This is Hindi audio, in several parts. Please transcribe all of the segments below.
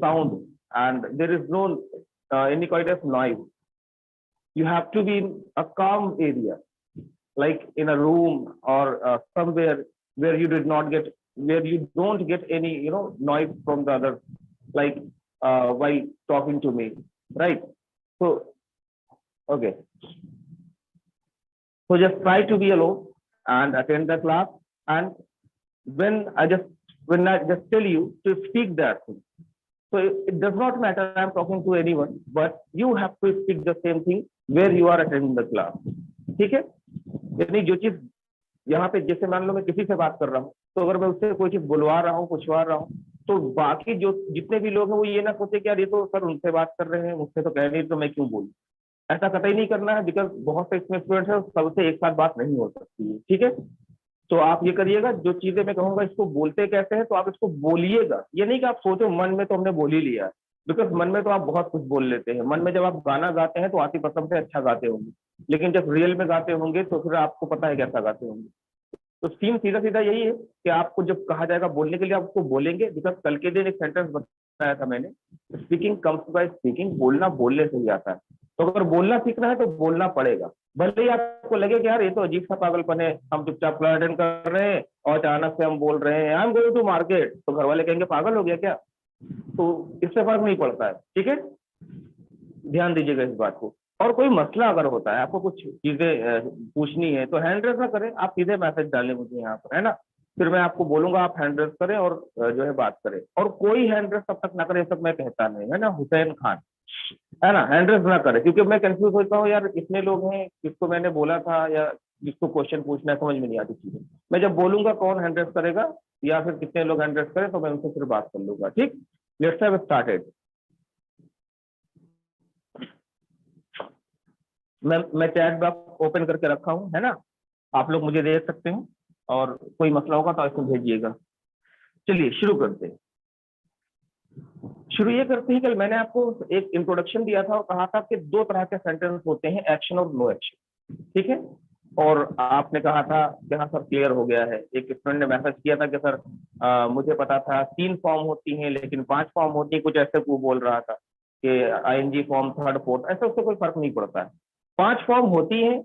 sound and there is no any kind of noise. You have to be in a calm area, like in a room or somewhere where you don't get any noise from the other, like while talking to me, right? So okay, so just try to be alone and attend the class. And when I just tell you to speak that thing, so it does not matter I'm talking to anyone, but you have to speak the same thing where you are attending the class. ठीक है? यानी जो चीज यहाँ पे, जैसे मान लो मैं किसी से बात कर रहा हूँ, तो अगर मैं उससे कोई चीज बुलवा रहा हूँ, पूछवा रहा हूँ, तो बाकी जो जितने भी लोग हैं वो ये ना सोचे कि यार ये तो सर उनसे बात कर रहे हैं, मुझसे तो कह नहीं, तो मैं क्यों बोलूं। ऐसा कतई नहीं करना है, बिकॉज बहुत से इसमें स्टूडेंट्स हैं, सबसे एक साथ बात नहीं हो सकती है। ठीक है, तो आप ये करिएगा, जो चीजें मैं कहूंगा इसको बोलते कैसे हैं, तो आप इसको बोलिएगा। ये नहीं कि आप सोचो मन में तो हमने बोल ही लिया, बिकॉज मन में तो आप बहुत कुछ बोल लेते हैं। मन में जब आप गाना गाते हैं तो आतिफ असलम से अच्छा गाते होंगे, लेकिन जब रियल में गाते होंगे तो फिर आपको पता है कैसा गाते होंगे। तो सीन सीधा सीधा यही है कि आपको जब कहा जाएगा बोलने के लिए, आप उसको बोलेंगे। बिकॉज कल के दिन एक सेंटेंस बताया था मैंने, स्पीकिंग कम्स बाय स्पीकिंग, बोलना बोलने से ही आता है। तो अगर बोलना सीखना है तो बोलना पड़ेगा, भले ही आपको लगे कि यार ये तो अजीब सा पागलपन है, हम चुपचाप क्लास अटेंड कर रहे हैं और अचानक से हम बोल रहे हैं I am going to market, तो घर वाले कहेंगे पागल हो गया क्या। तो इससे फर्क नहीं पड़ता है। ठीक है, ध्यान दीजिएगा इस बात को। और कोई मसला अगर होता है, आपको कुछ चीजें पूछनी है, तो हैंड रेस ना करें, आप सीधे मैसेज डालें मुझे यहाँ पर, है ना। फिर मैं आपको बोलूंगा आप हैंड रेस करें और जो है बात करें। और कोई हैंड रेस तब तक ना करे, सब मैं कहता नहीं, है ना, हुसैन खान, है ना, हैंड रेस ना करे, क्योंकि मैं कंफ्यूज होता हूँ यार, इतने लोग हैं, किसको मैंने बोला था या जिसको क्वेश्चन पूछना है, समझ में नहीं आती चीजें। मैं जब बोलूंगा कौन हैंड रेस करेगा या फिर कितने लोग हैंड रेस करें, तो मैं उनसे फिर बात कर लूंगा। ठीक, लेट्स हैव स्टार्टेड। मैं चैट बॉक्स ओपन करके रखा हूँ, है ना, आप लोग मुझे देख सकते हैं, और कोई मसला होगा तो इसमें भेजिएगा। चलिए शुरू करते हैं। शुरू ये करते हैं, कल मैंने आपको एक इंट्रोडक्शन दिया था और कहा था कि दो तरह के सेंटेंस होते हैं, एक्शन और नो एक्शन। ठीक है, और आपने कहा था कि हाँ सर क्लियर हो गया है। एक स्टूडेंट ने मैसेज किया था कि सर मुझे पता था 3 फॉर्म होती हैं लेकिन 5 फॉर्म होती है, कुछ ऐसे वो बोल रहा था कि आईएनजी फॉर्म, थर्ड, फोर्थ, ऐसा उससे कोई फर्क नहीं पड़ता है। 5 फॉर्म होती हैं,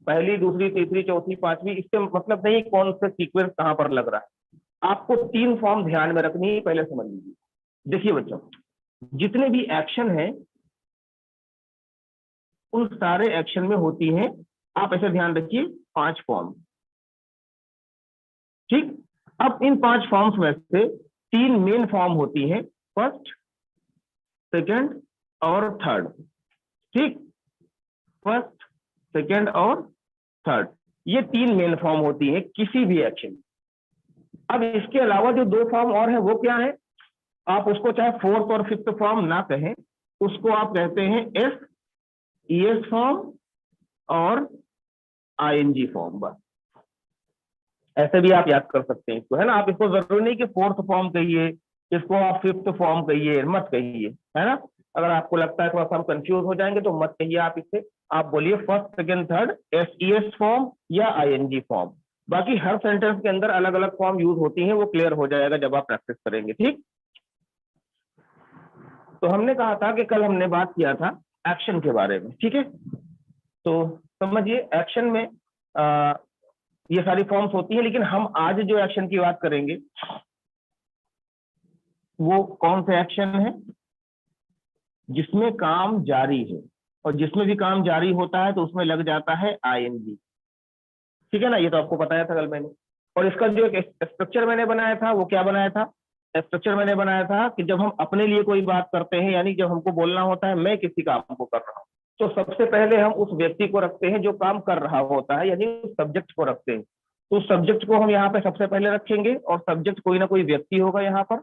पहली, दूसरी, तीसरी, चौथी, पांचवी। इससे मतलब नहीं कौन सा सीक्वेंस कहाँ पर लग रहा है। आपको 3 फॉर्म ध्यान में रखनी है, पहले समझ लीजिए। देखिए बच्चों, जितने भी एक्शन हैं उन सारे एक्शन में होती हैं, आप ऐसे ध्यान रखिए, 5 फॉर्म। ठीक, अब इन 5 फॉर्म्स में से 3 मेन फॉर्म होती हैं, फर्स्ट, सेकंड और थर्ड। ठीक, फर्स्ट, सेकंड और थर्ड, ये 3 मेन फॉर्म होती हैं किसी भी एक्शन। अब इसके अलावा जो 2 फॉर्म और है वो क्या है, आप उसको चाहे फोर्थ और फिफ्थ फॉर्म ना कहें, उसको आप कहते हैं एस, ईएस फॉर्म और आईएनजी फॉर्म। बस ऐसे भी आप याद कर सकते हैं इसको, है ना। आप इसको जरूरी नहीं कि फोर्थ फॉर्म कहिए, इसको आप फिफ्थ फॉर्म कहिए, मत कहिए, है ना। अगर आपको लगता है थोड़ा सा हम कंफ्यूज हो जाएंगे तो मत कहिए आप इसे, आप बोलिए first, second, third, SES form या आईएनजी फॉर्म। बाकी हर सेंटेंस के अंदर अलग अलग फॉर्म यूज होती हैं, वो क्लियर हो जाएगा जब आप प्रैक्टिस करेंगे। ठीक, तो हमने कहा था कि कल हमने बात किया था एक्शन के बारे में। ठीक है, तो समझिए एक्शन में ये सारी फॉर्म्स होती है, लेकिन हम आज जो एक्शन की बात करेंगे वो कौन से एक्शन है जिसमें काम जारी है, और जिसमें भी काम जारी होता है तो उसमें लग जाता है आईएनजी। ठीक है ना, ये तो आपको बताया था कल मैंने। और इसका जो एक स्ट्रक्चर मैंने बनाया था वो क्या बनाया था, स्ट्रक्चर मैंने बनाया था कि जब हम अपने लिए कोई बात करते हैं, यानी जब हमको बोलना होता है मैं किसी काम को कर रहा हूं, तो सबसे पहले हम उस व्यक्ति को रखते हैं जो काम कर रहा होता है, यानी उस सब्जेक्ट को रखते हैं। तो सब्जेक्ट को हम यहाँ पे सबसे पहले रखेंगे, और सब्जेक्ट कोई ना कोई व्यक्ति होगा यहाँ पर।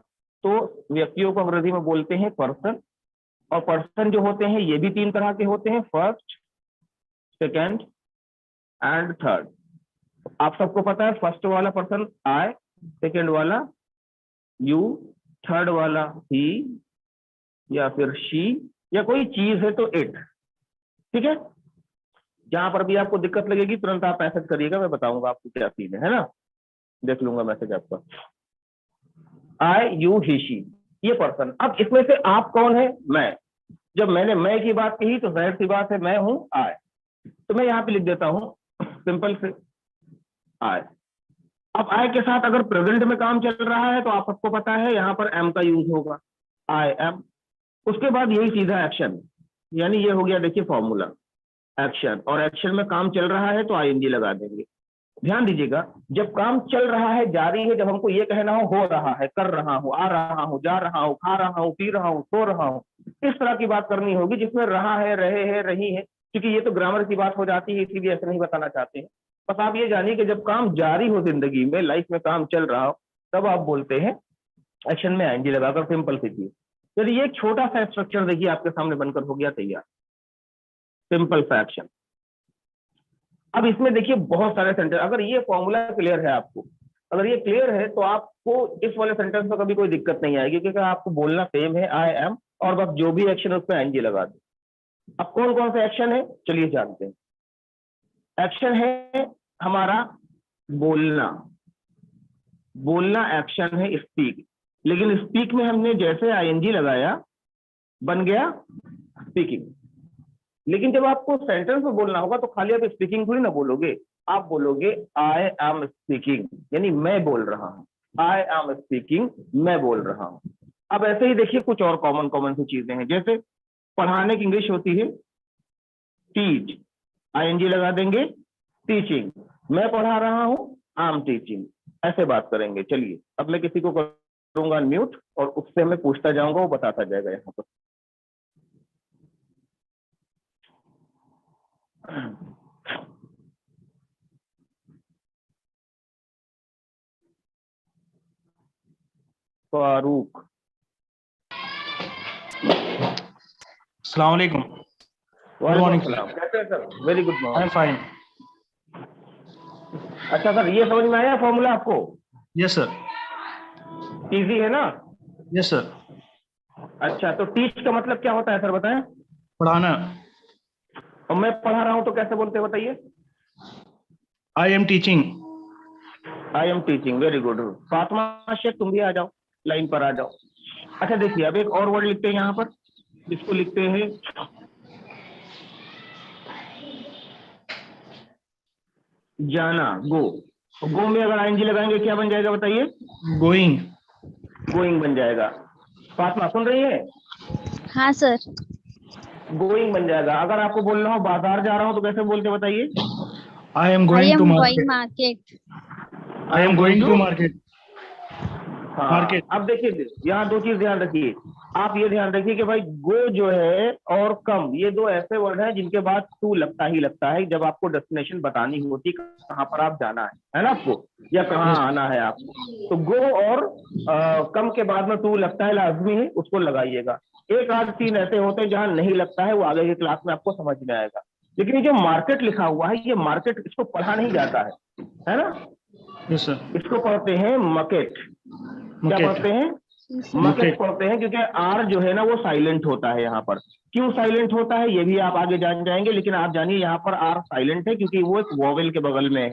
तो व्यक्तियों को अंग्रेजी में बोलते हैं पर्सन, और पर्सन जो होते हैं ये भी 3 तरह के होते हैं, फर्स्ट, सेकेंड एंड थर्ड। आप सबको पता है, फर्स्ट वाला पर्सन आई, सेकेंड वाला यू, थर्ड वाला ही या फिर शी, या कोई चीज है तो इट। ठीक है, जहां पर भी आपको दिक्कत लगेगी तुरंत आप मैसेज करिएगा, मैं बताऊंगा आपको क्या सीन है ना। देख लूंगा मैसेज आपका। आई, यू, ही, शी, ये पर्सन। अब इसमें से आप कौन है? मैं। जब मैंने मैं की बात कही तो जाहिर सी बात है मैं हूं आई। तो मैं यहाँ पे लिख देता हूं सिंपल से आई। अब आई के साथ अगर प्रेजेंट में काम चल रहा है तो आप सबको पता है यहाँ पर एम का यूज होगा, आई एम। उसके बाद यही सीधा एक्शन, यानी ये हो गया देखिए फॉर्मूला एक्शन, और एक्शन में काम चल रहा है तो आईएनजी लगा देंगे। ध्यान दीजिएगा, जब काम चल रहा है, जारी है, जब हमको ये कहना हो रहा है, कर रहा हूं, आ रहा हूं, जा रहा हूं, खा रहा हूं, पी रहा हूं, सो रहा हूं, इस तरह की बात करनी होगी जिसमें रहा है, रहे हैं, रही है, क्योंकि ये तो ग्रामर की बात हो जाती है, इसीलिए ऐसे नहीं बताना चाहते हैं। बस आप ये जानिए कि जब काम जारी हो जिंदगी में, लाइफ में काम चल रहा हो, तब आप बोलते हैं एक्शन में आईएनजी लगाकर, सिंपल सी चीज। चलिए एक छोटा सा स्ट्रक्चर देखिए आपके सामने बनकर हो गया तैयार, सिंपल सा एक्शन। अब इसमें देखिए बहुत सारे सेंटेंस, अगर ये फॉर्मूला क्लियर है आपको, अगर ये क्लियर है तो आपको इस वाले सेंटेंस में कभी कोई दिक्कत नहीं आएगी, क्योंकि आपको बोलना सेम है आई एम, और बस जो भी एक्शन है उस पर आईएनजी लगा दो। अब कौन कौन से एक्शन है चलिए जानते हैं। एक्शन है हमारा बोलना, बोलना एक्शन है स्पीक, लेकिन स्पीक में हमने जैसे आईएनजी लगाया बन गया स्पीकिंग। लेकिन जब आपको सेंटेंस में बोलना होगा तो खाली आप स्पीकिंग थोड़ी ना बोलोगे, आप बोलोगे आई एम स्पीकिंग, यानी मैं बोल रहा हूं, आई एम स्पीकिंग, मैं बोल रहा हूं। अब ऐसे ही देखिए कुछ और कॉमन कॉमन सी चीजें हैं, जैसे पढ़ाने की इंग्लिश होती है टीच, आईएनजी लगा देंगे, टीचिंग, मैं पढ़ा रहा हूं, आई एम टीचिंग, ऐसे बात करेंगे। चलिए अब मैं किसी को करूंगा म्यूट और उससे मैं पूछता जाऊंगा, वो बताता जाएगा यहाँ पर। फारूक। अस्सलाम वालेकुम। वालेकुम सलाम, कैसे हैं sir? Very good I M morning. Fine. अच्छा सर, ये समझ में आया फॉर्मूला आपको? Yes sir. इजी है ना? Yes sir. अच्छा, तो टीच का मतलब क्या होता है सर बताएं? पढ़ाना। और मैं पढ़ा रहा हूं तो कैसे बोलते हैं बताइए? I am teaching. I am teaching, very good. Fatima Shaikh तुम भी आ जाओ, लाइन पर आ जाओ। अच्छा देखिए, अब एक और वर्ड लिखते हैं यहाँ पर, इसको लिखते हैं जाना, गो। तो गो में अगर आईएनजी लगाएंगे क्या बन जाएगा बताइए? गोइंग। गोइंग बन जाएगा। फातिमा सुन रही है? हाँ सर। गोइंग बन जाएगा। अगर आपको बोलना हो बाजार जा रहा हूं तो कैसे बोलते बताइए? I am I going am to going market. Market. I am going to market. हाँ, मार्केट। अब देखिए यहाँ दो चीज ध्यान रखिए। आप ये ध्यान रखिए कि भाई गो जो है और कम, ये दो ऐसे वर्ड हैं जिनके बाद टू लगता ही लगता है जब आपको डेस्टिनेशन बतानी होती कहाँ पर आप जाना है ना आपको, या कहाँ Yes. आना है आपको। तो गो और कम के बाद में टू लगता है, लाजमी है, उसको लगाइएगा। एक आध तीन ऐसे होते हैं जहां नहीं लगता है, वो आगे की क्लास में आपको समझ में आएगा। लेकिन ये जो मार्केट लिखा हुआ है, ये मार्केट, इसको पढ़ा नहीं जाता है ना? Yes sir. इसको पढ़ते हैं मकेट। क्या मकेट। पढ़ते हैं? मकेट पढ़ते हैं, क्योंकि आर जो है ना वो साइलेंट होता है यहाँ पर। क्यों साइलेंट होता है ये भी आप आगे जान जाएंगे, लेकिन आप जानिए यहाँ पर आर साइलेंट है क्योंकि वो एक वॉवेल के बगल में है।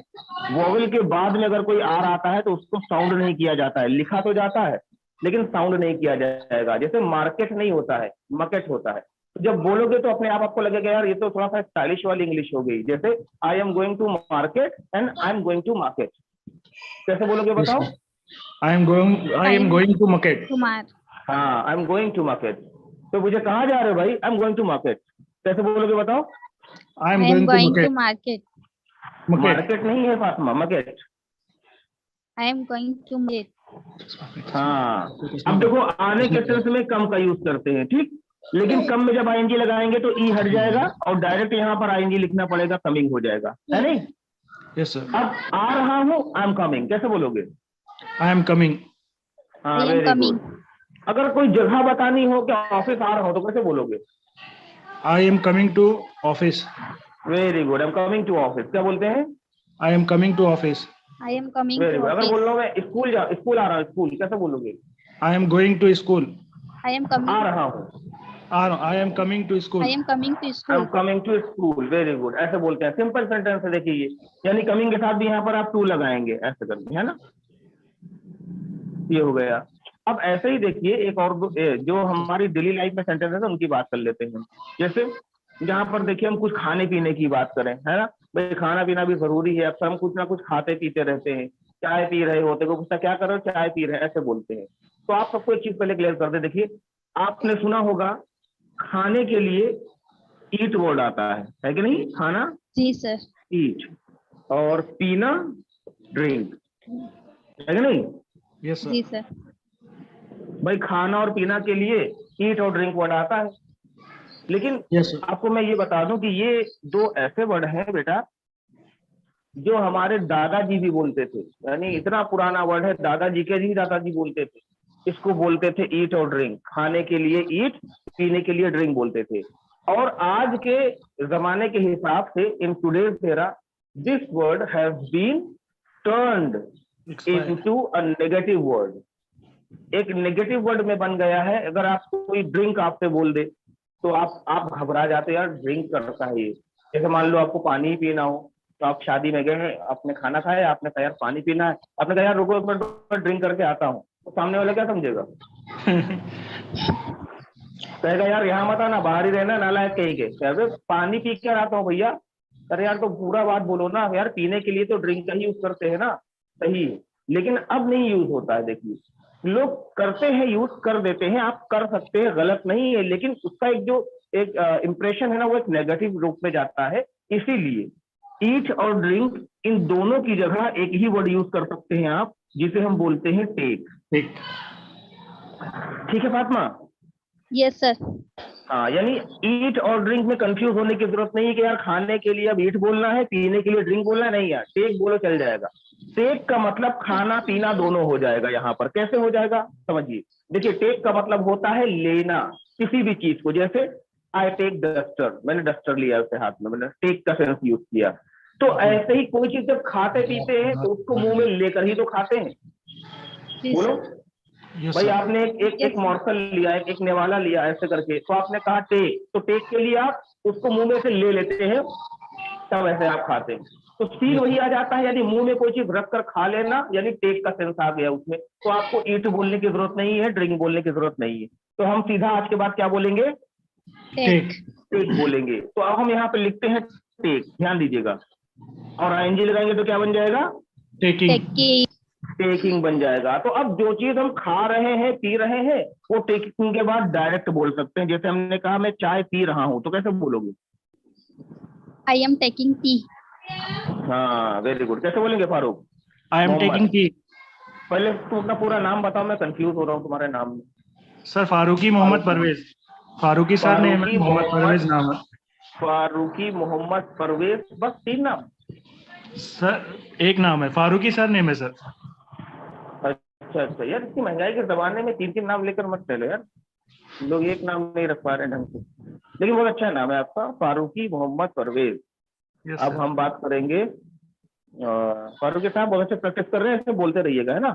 वॉवेल के बाद में अगर कोई आर आता है तो उसको साउंड नहीं किया जाता है, लिखा तो जाता है लेकिन साउंड नहीं किया जाएगा। जैसे मार्केट नहीं होता है, मकेट होता है। तो जब बोलोगे तो अपने आप आपको लगेगा यार ये तो थोड़ा सा स्टाइलिश वाली इंग्लिश हो गई, जैसे I am going to market and I am going to market. कैसे बोलोगे Yes, बताओ? sir. I am going to market. Kumar. हाँ, I am going to market. तो मुझे कहाँ जा रहे हो भाई? I am going to market. कैसे बोलोगे बताओ? I am I am going to going to market. Market. Market. Market नहीं है Fatima, market. I am going to market. हाँ, अब देखो आने के सेंस में कम का यूज करते हैं, ठीक, लेकिन कम में जब आईएनजी लगाएंगे तो ई हट जाएगा और डायरेक्ट यहाँ पर आईएनजी लिखना पड़ेगा, कमिंग हो जाएगा, है नहीं? Yes, sir. अब आ रहा हूँ, आई एम कमिंग, कैसे बोलोगे? I am coming. हाँ, I am very coming. Good. अगर कोई जगह बतानी हो कि ऑफिस आ रहा हो तो कैसे बोलोगे? I am coming to office. Very good, I am coming to office. क्या बोलते हैं? I am coming to office. I am coming very to good. अगर ऑफिस। बोल रहा हूँ मैं स्कूल आ रहा हूँ, स्कूल कैसे बोलोगे? I am going to school. I am आ कमिंग। रहा हूँ, I am coming to school. I am coming to I am school. Coming to school. Very good, ऐसे बोलते हैं। सिंपल सेंटेंस है देखिए ये, यानी कमिंग के साथ भी यहाँ पर आप टू लगाएंगे ऐसे करके, है ना? ये हो गया। अब ऐसे ही देखिए एक और जो हमारी डेली लाइफ में सेंटेंसेस है उनकी बात कर लेते हैं। जैसे यहाँ पर देखिए हम कुछ खाने पीने की बात करें, है ना, भाई खाना पीना भी जरूरी है, अक्सर हम कुछ ना कुछ खाते पीते रहते हैं। चाय पी रहे होते, कोई पूछता क्या कर रहे हो, चाय पी रहे हैं, ऐसे बोलते हैं। तो आप सबको एक चीज पहले क्लियर कर दे, देखिए आपने सुना होगा खाने के लिए ईट वर्ड आता है कि नहीं, खाना जी सर। ईट, और पीना ड्रिंक, है कि नहीं। Yes, sir. जी सर। भाई खाना और पीना के लिए ईट और ड्रिंक वर्ड आता है, लेकिन Yes, sir. आपको मैं ये बता दूं कि ये दो ऐसे वर्ड हैं बेटा जो हमारे दादाजी भी बोलते थे, यानी इतना पुराना वर्ड है, दादाजी के ही दादाजी बोलते थे। इसको बोलते थे ईट और ड्रिंक, खाने के लिए ईट, पीने के लिए ड्रिंक बोलते थे। और आज के जमाने के हिसाब से in today's era this word has been turned Expired. Into a negative word, एक नेगेटिव वर्ड में बन गया है। अगर आप कोई ड्रिंक आपसे बोल दे तो आप घबरा जाते हैं, यार ड्रिंक करता है ये। जैसे मान लो आपको पानी ही पीना हो, तो आप शादी में गए हैं, आपने खाना खाया, आपने कहा यार पानी पीना है, आपने कहा यार रुको एक मिनट ड्रिंक करके आता हूँ, तो सामने वाला क्या समझेगा? कहेगा यार यहाँ मत आना, बाहर ही रहना, नालायक कहीं के। कहे पानी पी कर आता हूँ भैया। अरे यार तो पूरा बात बोलो ना यार, पीने के लिए तो ड्रिंक का ही यूज करते हैं ना, सही है, लेकिन अब नहीं यूज होता है। देखिए लोग करते हैं, यूज कर देते हैं, आप कर सकते हैं, गलत नहीं है, लेकिन उसका एक जो एक इम्प्रेशन है ना, वो एक नेगेटिव रूप में जाता है। इसीलिए ईट और ड्रिंक इन दोनों की जगह एक ही वर्ड यूज कर सकते हैं आप, जिसे हम बोलते हैं टेक। Take. ठीक है फातिमा? Yes sir. हाँ, यानी ईट और ड्रिंक में कंफ्यूज होने की जरूरत नहीं है कि यार खाने के लिए अब ईट बोलना है, पीने के लिए ड्रिंक बोलना है, नहीं यार टेक बोलो चल जाएगा। टेक का मतलब खाना पीना दोनों हो जाएगा। यहाँ पर कैसे हो जाएगा समझिए, देखिए टेक का मतलब होता है लेना किसी भी चीज को। जैसे आई टेक डस्टर, मैंने डस्टर लिया उसके हाथ में, मैंने टेक का सेंस यूज किया। तो ऐसे ही कोई चीज जब खाते पीते हैं तो उसको मुंह में लेकर ही तो खाते हैं। जी बोलो सर। Yes, भाई, sir. आपने एक मॉर्सल लिया, एक नेवाला लिया ऐसे करके, तो आपने कहा टेक, तो टेक के लिए आप उसको मुंह में से ले लेते हैं, तब ऐसे आप खाते हैं। तो सीन वही आ जाता है, यानी मुंह में कोई चीज रख कर खा लेना, यानी टेक का सेंस आ गया उसमें। तो आपको ईट बोलने की जरूरत नहीं है, ड्रिंक बोलने की जरूरत नहीं है। तो हम सीधा आज के बाद क्या बोलेंगे? टेक। टेक बोलेंगे। तो अब हम यहाँ पे लिखते हैं टेक, ध्यान दीजिएगा, और आईएनजी लगाएंगे तो क्या बन जाएगा? Taking. टेकी। टेकिंग बन जाएगा। तो अब जो चीज हम खा रहे हैं, पी रहे हैं, वो टेकिंग के बाद डायरेक्ट बोल सकते हैं। जैसे हमने कहा मैं चाय पी रहा हूं, तो कैसे बोलोगे? I am taking tea. हाँ वेरी गुड। कैसे बोलेंगे Farooq? I am Mohammad. taking tea. पहले तुम अपना पूरा नाम बताओ, मैं कंफ्यूज हो रहा हूँ तुम्हारे नाम में। Sir, फारूकी मोहम्मद परवेज. फारूकी सर ने फारूकी मोहम्मद परवेज नाम है. फारूकी मोहम्मद परवेज, बस 3 नाम? सर एक नाम है, फारूकी सर नेम है सर. अच्छा अच्छा, यार इतनी महंगाई के जमाने में 3 नाम लेकर मत चलो यार, लोग एक नाम नहीं रख पा रहे ढंग से। लेकिन बहुत अच्छा नाम है आपका, फारूकी मोहम्मद परवेज। Yes, अब sir. हम बात करेंगे फारूकी साहब, बहुत अच्छे प्रैक्टिस कर रहे हैं, ऐसे बोलते रहिएगा, है ना।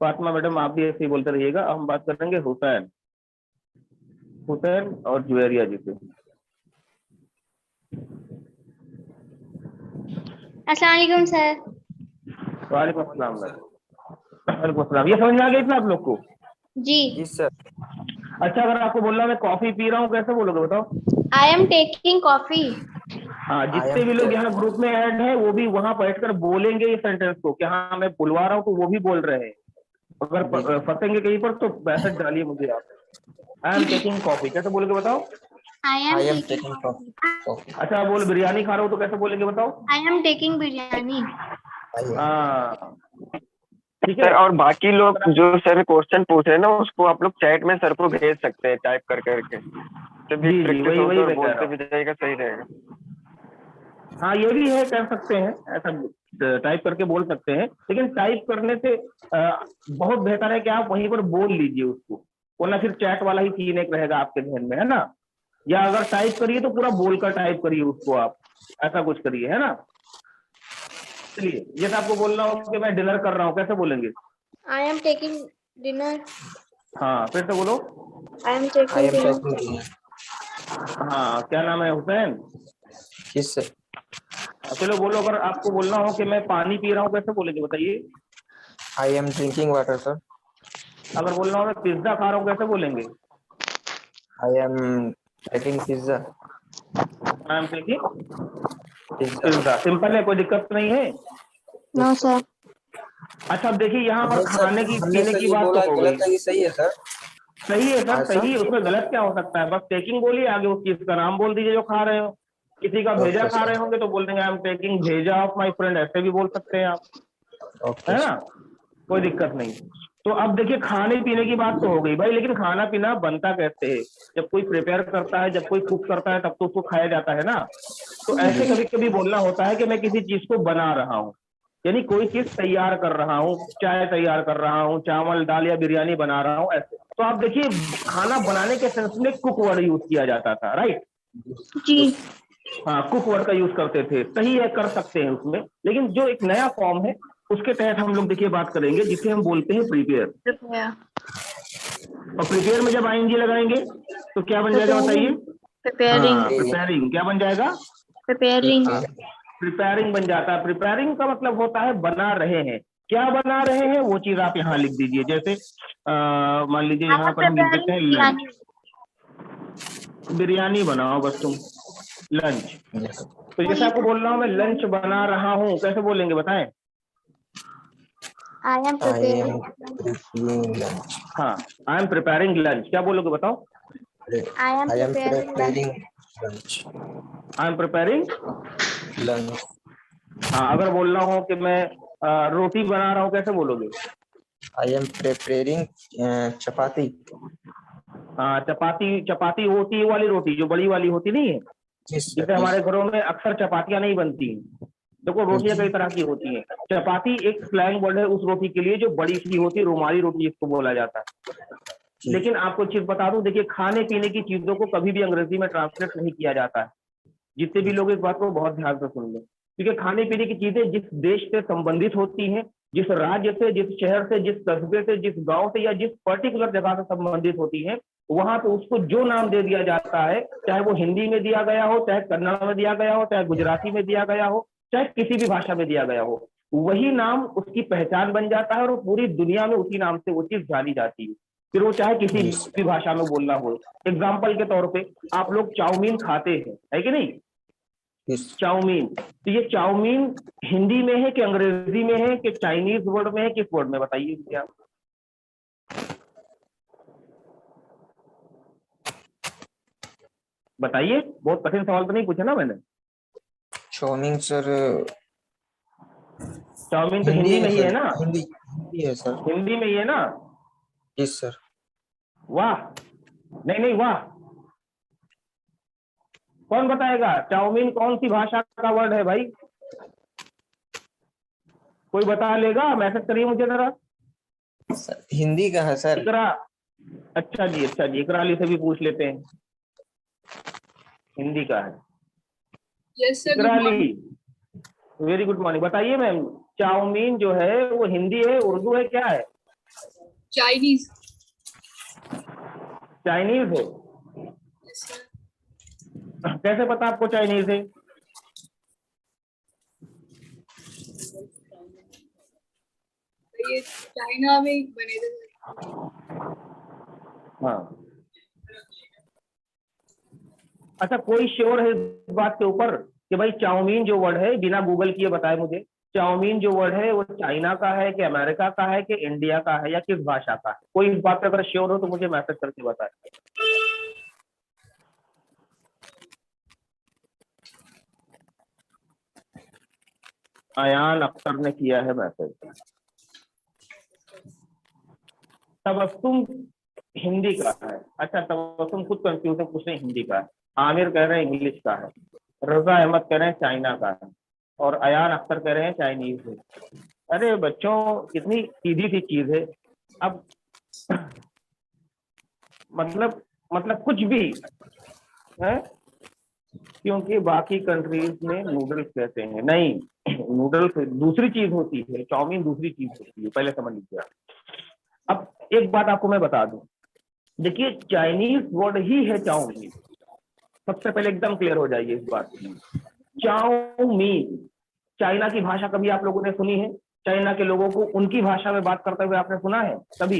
फातिमा मैडम आप भी ऐसे ही बोलते रहिएगा। अब हम बात करेंगे हुसैन, हुसैन और जुवेरिया जी से। अस्सलाम वालेकुम सर। वालेकुम अस्सलाम मैडम। वालेकुम अस्सलाम। ये समझ में आ गया इतना आप लोग को? जी। जी सर। अच्छा, अगर आपको बोलना मैं कॉफी पी रहा हूँ, कैसे बोलोगे बताओ? I am taking coffee. हाँ, जितने भी लोग यहाँ ग्रुप में ऐड हैं वो भी वहां बैठकर बोलेंगे इस सेंटेंस को कि हाँ मैं बुलवा रहा हूँ, तो वो भी बोल रहे हैं। अगर फंसेंगे कहीं पर तो मैसेज डालिए मुझे आप। आई एम टेकिंग कॉफी कैसे बोलोगे बताओ? I I am am taking taking coffee. अच्छा, बोल बिरयानी खा रहा हूँ तो कैसे बोलेंगे बताओ? I am taking biryani. हाँ ठीक है। सर, और बाकी लोग जो सर क्वेश्चन पूछ रहे हैं ना, उसको आप लोग चैट में सर को भेज सकते हैं टाइप कर करके, तो भी जी जी, प्रैक्टिस वही होगा और मैं कह रहा बोलते भी हूँ। जाएगा, सही रहेगा। हाँ ये भी है, कर सकते हैं ऐसा, टाइप करके बोल सकते हैं, लेकिन टाइप करने से बहुत बेहतर है कि आप वहीं पर बोल लीजिए उसको, वरना फिर चैट वाला ही सीन एक रहेगा आपके ध्यान में, है ना। या अगर टाइप करिए तो पूरा बोलकर टाइप करिए उसको, आप ऐसा कुछ करिए, है ना। चलिए, जैसे आपको बोलना हो कि मैं डिनर कर रहा हूँ, कैसे बोलेंगे? I am taking dinner. हाँ फिर से बोलो। I am I taking am dinner. Taking. हाँ, क्या नाम है? हुसैन। जी सर। चलो बोलो, अगर आपको बोलना हो कि मैं पानी पी रहा हूँ, कैसे बोलेंगे बताइए? I am drinking water sir. अगर बोलना हो मैं पिज्जा खा रहा हूँ कैसे बोलेंगे? I am taking pizza. I am taking Pizza. Pizza. Simple है, कोई दिक्कत नहीं है। No, sir. अच्छा अब देखिए यहाँ पर नहीं सर, खाने की हमने पीने सर की ये बात तो बोला हो गई। गलत है कि सही है सर? सही है सर, हाँ सही है, सर। उसमें गलत क्या हो सकता है? बस टेकिंग बोलिए, आगे उस चीज का नाम बोल दीजिए जो खा रहे हो। किसी का भेजा ओके खा रहे सर। होंगे तो बोल देंगे आई एम टेकिंग भेजा ऑफ माई फ्रेंड, ऐसे भी बोल सकते हैं आप, ओके है सर। ना? कोई दिक्कत नहीं। तो अब देखिए खाने पीने की बात तो हो गई भाई, लेकिन खाना पीना बनता कैसे है? जब कोई प्रिपेयर करता है, जब कोई कुक करता है, तब तो उसको खाया जाता है ना। तो ऐसे कभी कभी बोलना होता है कि मैं किसी चीज को बना रहा हूँ, यानी कोई चीज तैयार कर रहा हूँ, चाय तैयार कर रहा हूँ, चावल दाल या बिरयानी बना रहा हूँ, ऐसे। तो आप देखिए खाना बनाने के सेंस में कुक वर्ड यूज किया जाता था, राइट? जी। हाँ, कुक वर्ड का यूज करते थे, सही है, कर सकते हैं उसमें। लेकिन जो एक नया फॉर्म है उसके तहत हम लोग देखिए बात करेंगे, जिसे हम बोलते हैं प्रिपेयर। Prepare. और प्रिपेयर में जब आईएनजी लगाएंगे तो क्या बन जाएगा बताइए? Preparing. हाँ, प्रिपेयरिंग। क्या बन जाएगा? Preparing. प्रिपेयरिंग बन जाता है। प्रिपेयरिंग का मतलब होता है बना रहे हैं। क्या बना रहे हैं वो चीज आप यहाँ लिख दीजिए। जैसे मान लीजिए I यहाँ am पर हम लिख देते preparing हैं लंच। biryani. बिरयानी बनाओ बस तुम, लंच। Yes. तो जैसे आपको बोल रहा हूँ मैं लंच बना रहा हूँ, कैसे बोलेंगे बताएं? I am I preparing. am preparing lunch. हाँ, आई एम प्रिपेयरिंग लंच। क्या बोलोगे बताओ? I am I am preparing lunch. preparing lunch. I am preparing. Lunch. हाँ, अगर बोलना हो कि मैं रोटी बना रहा हूँ, कैसे बोलोगे? I am preparing chapati. हाँ, चपाती। चपाती होती है वाली रोटी, जो बड़ी वाली होती नहीं है। Yes sir. जैसे हमारे घरों में अक्सर चपातियां नहीं बनती हैं। देखो रोटियां कई तरह की होती हैं। चपाती एक स्लैंग वर्ड है उस रोटी के लिए जो बड़ी सी होती है, रुमाली रोटी जिसको बोला जाता है। लेकिन आपको एक चीज बता दूं, देखिए खाने पीने की चीजों को कभी भी अंग्रेजी में ट्रांसलेट नहीं किया जाता है। जितने भी लोग इस बात को बहुत ध्यान से सुन लें, क्योंकि खाने पीने की चीजें जिस देश से संबंधित होती हैं, जिस राज्य से, जिस शहर से, जिस कस्बे से, जिस गांव से या जिस पर्टिकुलर जगह से संबंधित होती हैं, वहां पे उसको जो नाम दे दिया जाता है, चाहे वो हिंदी में दिया गया हो, चाहे कन्नड़ में दिया गया हो, चाहे गुजराती में दिया गया हो, चाहे किसी भी भाषा में दिया गया हो, वही नाम उसकी पहचान बन जाता है और पूरी दुनिया में उसी नाम से वो चीज जानी जाती है। फिर वो चाहे किसी भी भाषा में बोलना हो। एग्जाम्पल के तौर पे आप लोग चाउमीन खाते हैं, है कि नहीं? Yes. चाउमीन। तो ये चाउमीन हिंदी में है कि अंग्रेजी में है कि चाइनीज वर्ड में है, किस वर्ड में बताइए क्या? बताइए, बहुत कठिन सवाल तो नहीं पूछा ना मैंने। Chowmein sir. चाउमीन तो हिंदी में ही है ना? हिंदी है सर। हिंदी में ही है ना? Yes sir. वाह, नहीं नहीं वाह। कौन बताएगा चाउमीन कौन सी भाषा का वर्ड है भाई? कोई बता लेगा? मैसेज करिए मुझे जरा। हिंदी का है सर। इकरा। अच्छा जी, अच्छा जी, इकरा अली से भी पूछ लेते हैं, हिंदी का है। Yes sir. Iqra Ali, very good morning. बताइए मैम, चाउमीन जो है वो हिंदी है, उर्दू है, क्या है? चाइनीज। चाइनीज है। Yes sir. कैसे पता आपको चाइनीज है? ये चाइना में बने थे। हाँ, अच्छा कोई श्योर है इस बात के ऊपर कि भाई चाउमीन जो वर्ड है, बिना गूगल किए बताए मुझे, चाउमीन जो वर्ड है वो चाइना का है कि अमेरिका का है कि इंडिया का है या किस भाषा का है? कोई इस बात पे अगर श्योर हो तो मुझे मैसेज करके बताए। अयान अख्तर ने किया है मैसेज। तबस्सुम हिंदी का है। अच्छा, तबस्सुम खुद कंफ्यूजन पूछ रहे हैं, हिंदी का है। आमिर कह रहे हैं इंग्लिश का है। रजा अहमद कह रहे हैं चाइना का है। और अयान अख्तर कह रहे हैं चाइनीज है। अरे बच्चों, कितनी सीधी सी चीज है। अब मतलब कुछ भी है, क्योंकि बाकी कंट्रीज में नूडल्स कहते हैं। नहीं, नूडल्स दूसरी चीज होती है, चाउमीन दूसरी चीज होती है, पहले समझ लीजिए। अब एक बात आपको मैं बता दूं, देखिए चाइनीज वर्ड ही है चाउमीन। सबसे पहले एकदम क्लियर हो जाइए इस बात की। चाउमीन चाइना की भाषा कभी आप लोगों ने सुनी है? चाइना के लोगों को उनकी भाषा में बात करते हुए आपने सुना है कभी?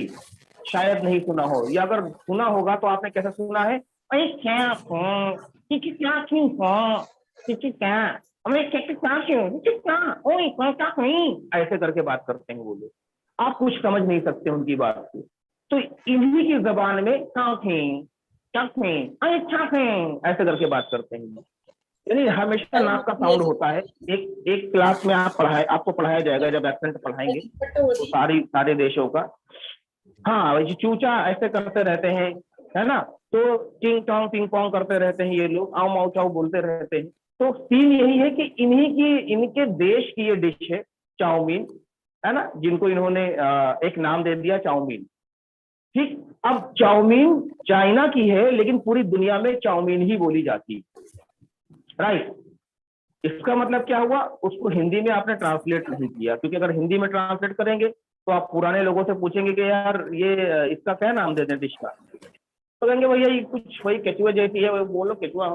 शायद नहीं सुना हो, या अगर सुना होगा तो आपने कैसे सुना है, अरे क्या क्या क्यों क्या हमें क्या क्यों क्या ओए क्या नहीं, ऐसे करके बात करते हैं वो लोग। आप कुछ समझ नहीं सकते उनकी बात को। तो इन्हीं की जबान में ऐसे करके बात करते हैं, यानी हमेशा नाक का साउंड होता है। एक क्लास में आपको पढ़ाया जाएगा, जब एक्सेंट पढ़ाएंगे तो सारे देशों का। हाँ वैसे चूचा ऐसे करते रहते हैं, है ना, तो टिंग टोंग पिंग पोंग करते रहते हैं ये लोग, आओ माओ चाओ बोलते रहते हैं। तो सीन यही है कि इनके देश की ये डिश है चाउमीन, है ना, जिनको इन्होंने एक नाम दे दिया चाउमीन। ठीक, अब चाउमीन चाइना की है, लेकिन पूरी दुनिया में चाउमीन ही बोली जाती है, राइट। इसका मतलब क्या हुआ, उसको हिंदी में आपने ट्रांसलेट नहीं किया, क्योंकि अगर हिंदी में ट्रांसलेट करेंगे तो आप पुराने लोगों से पूछेंगे कि यार ये इसका क्या नाम देते हैं डिश का, तो कहेंगे भैया ये कुछ वही केचुआ जैसी है, वो बोलो केचुआ,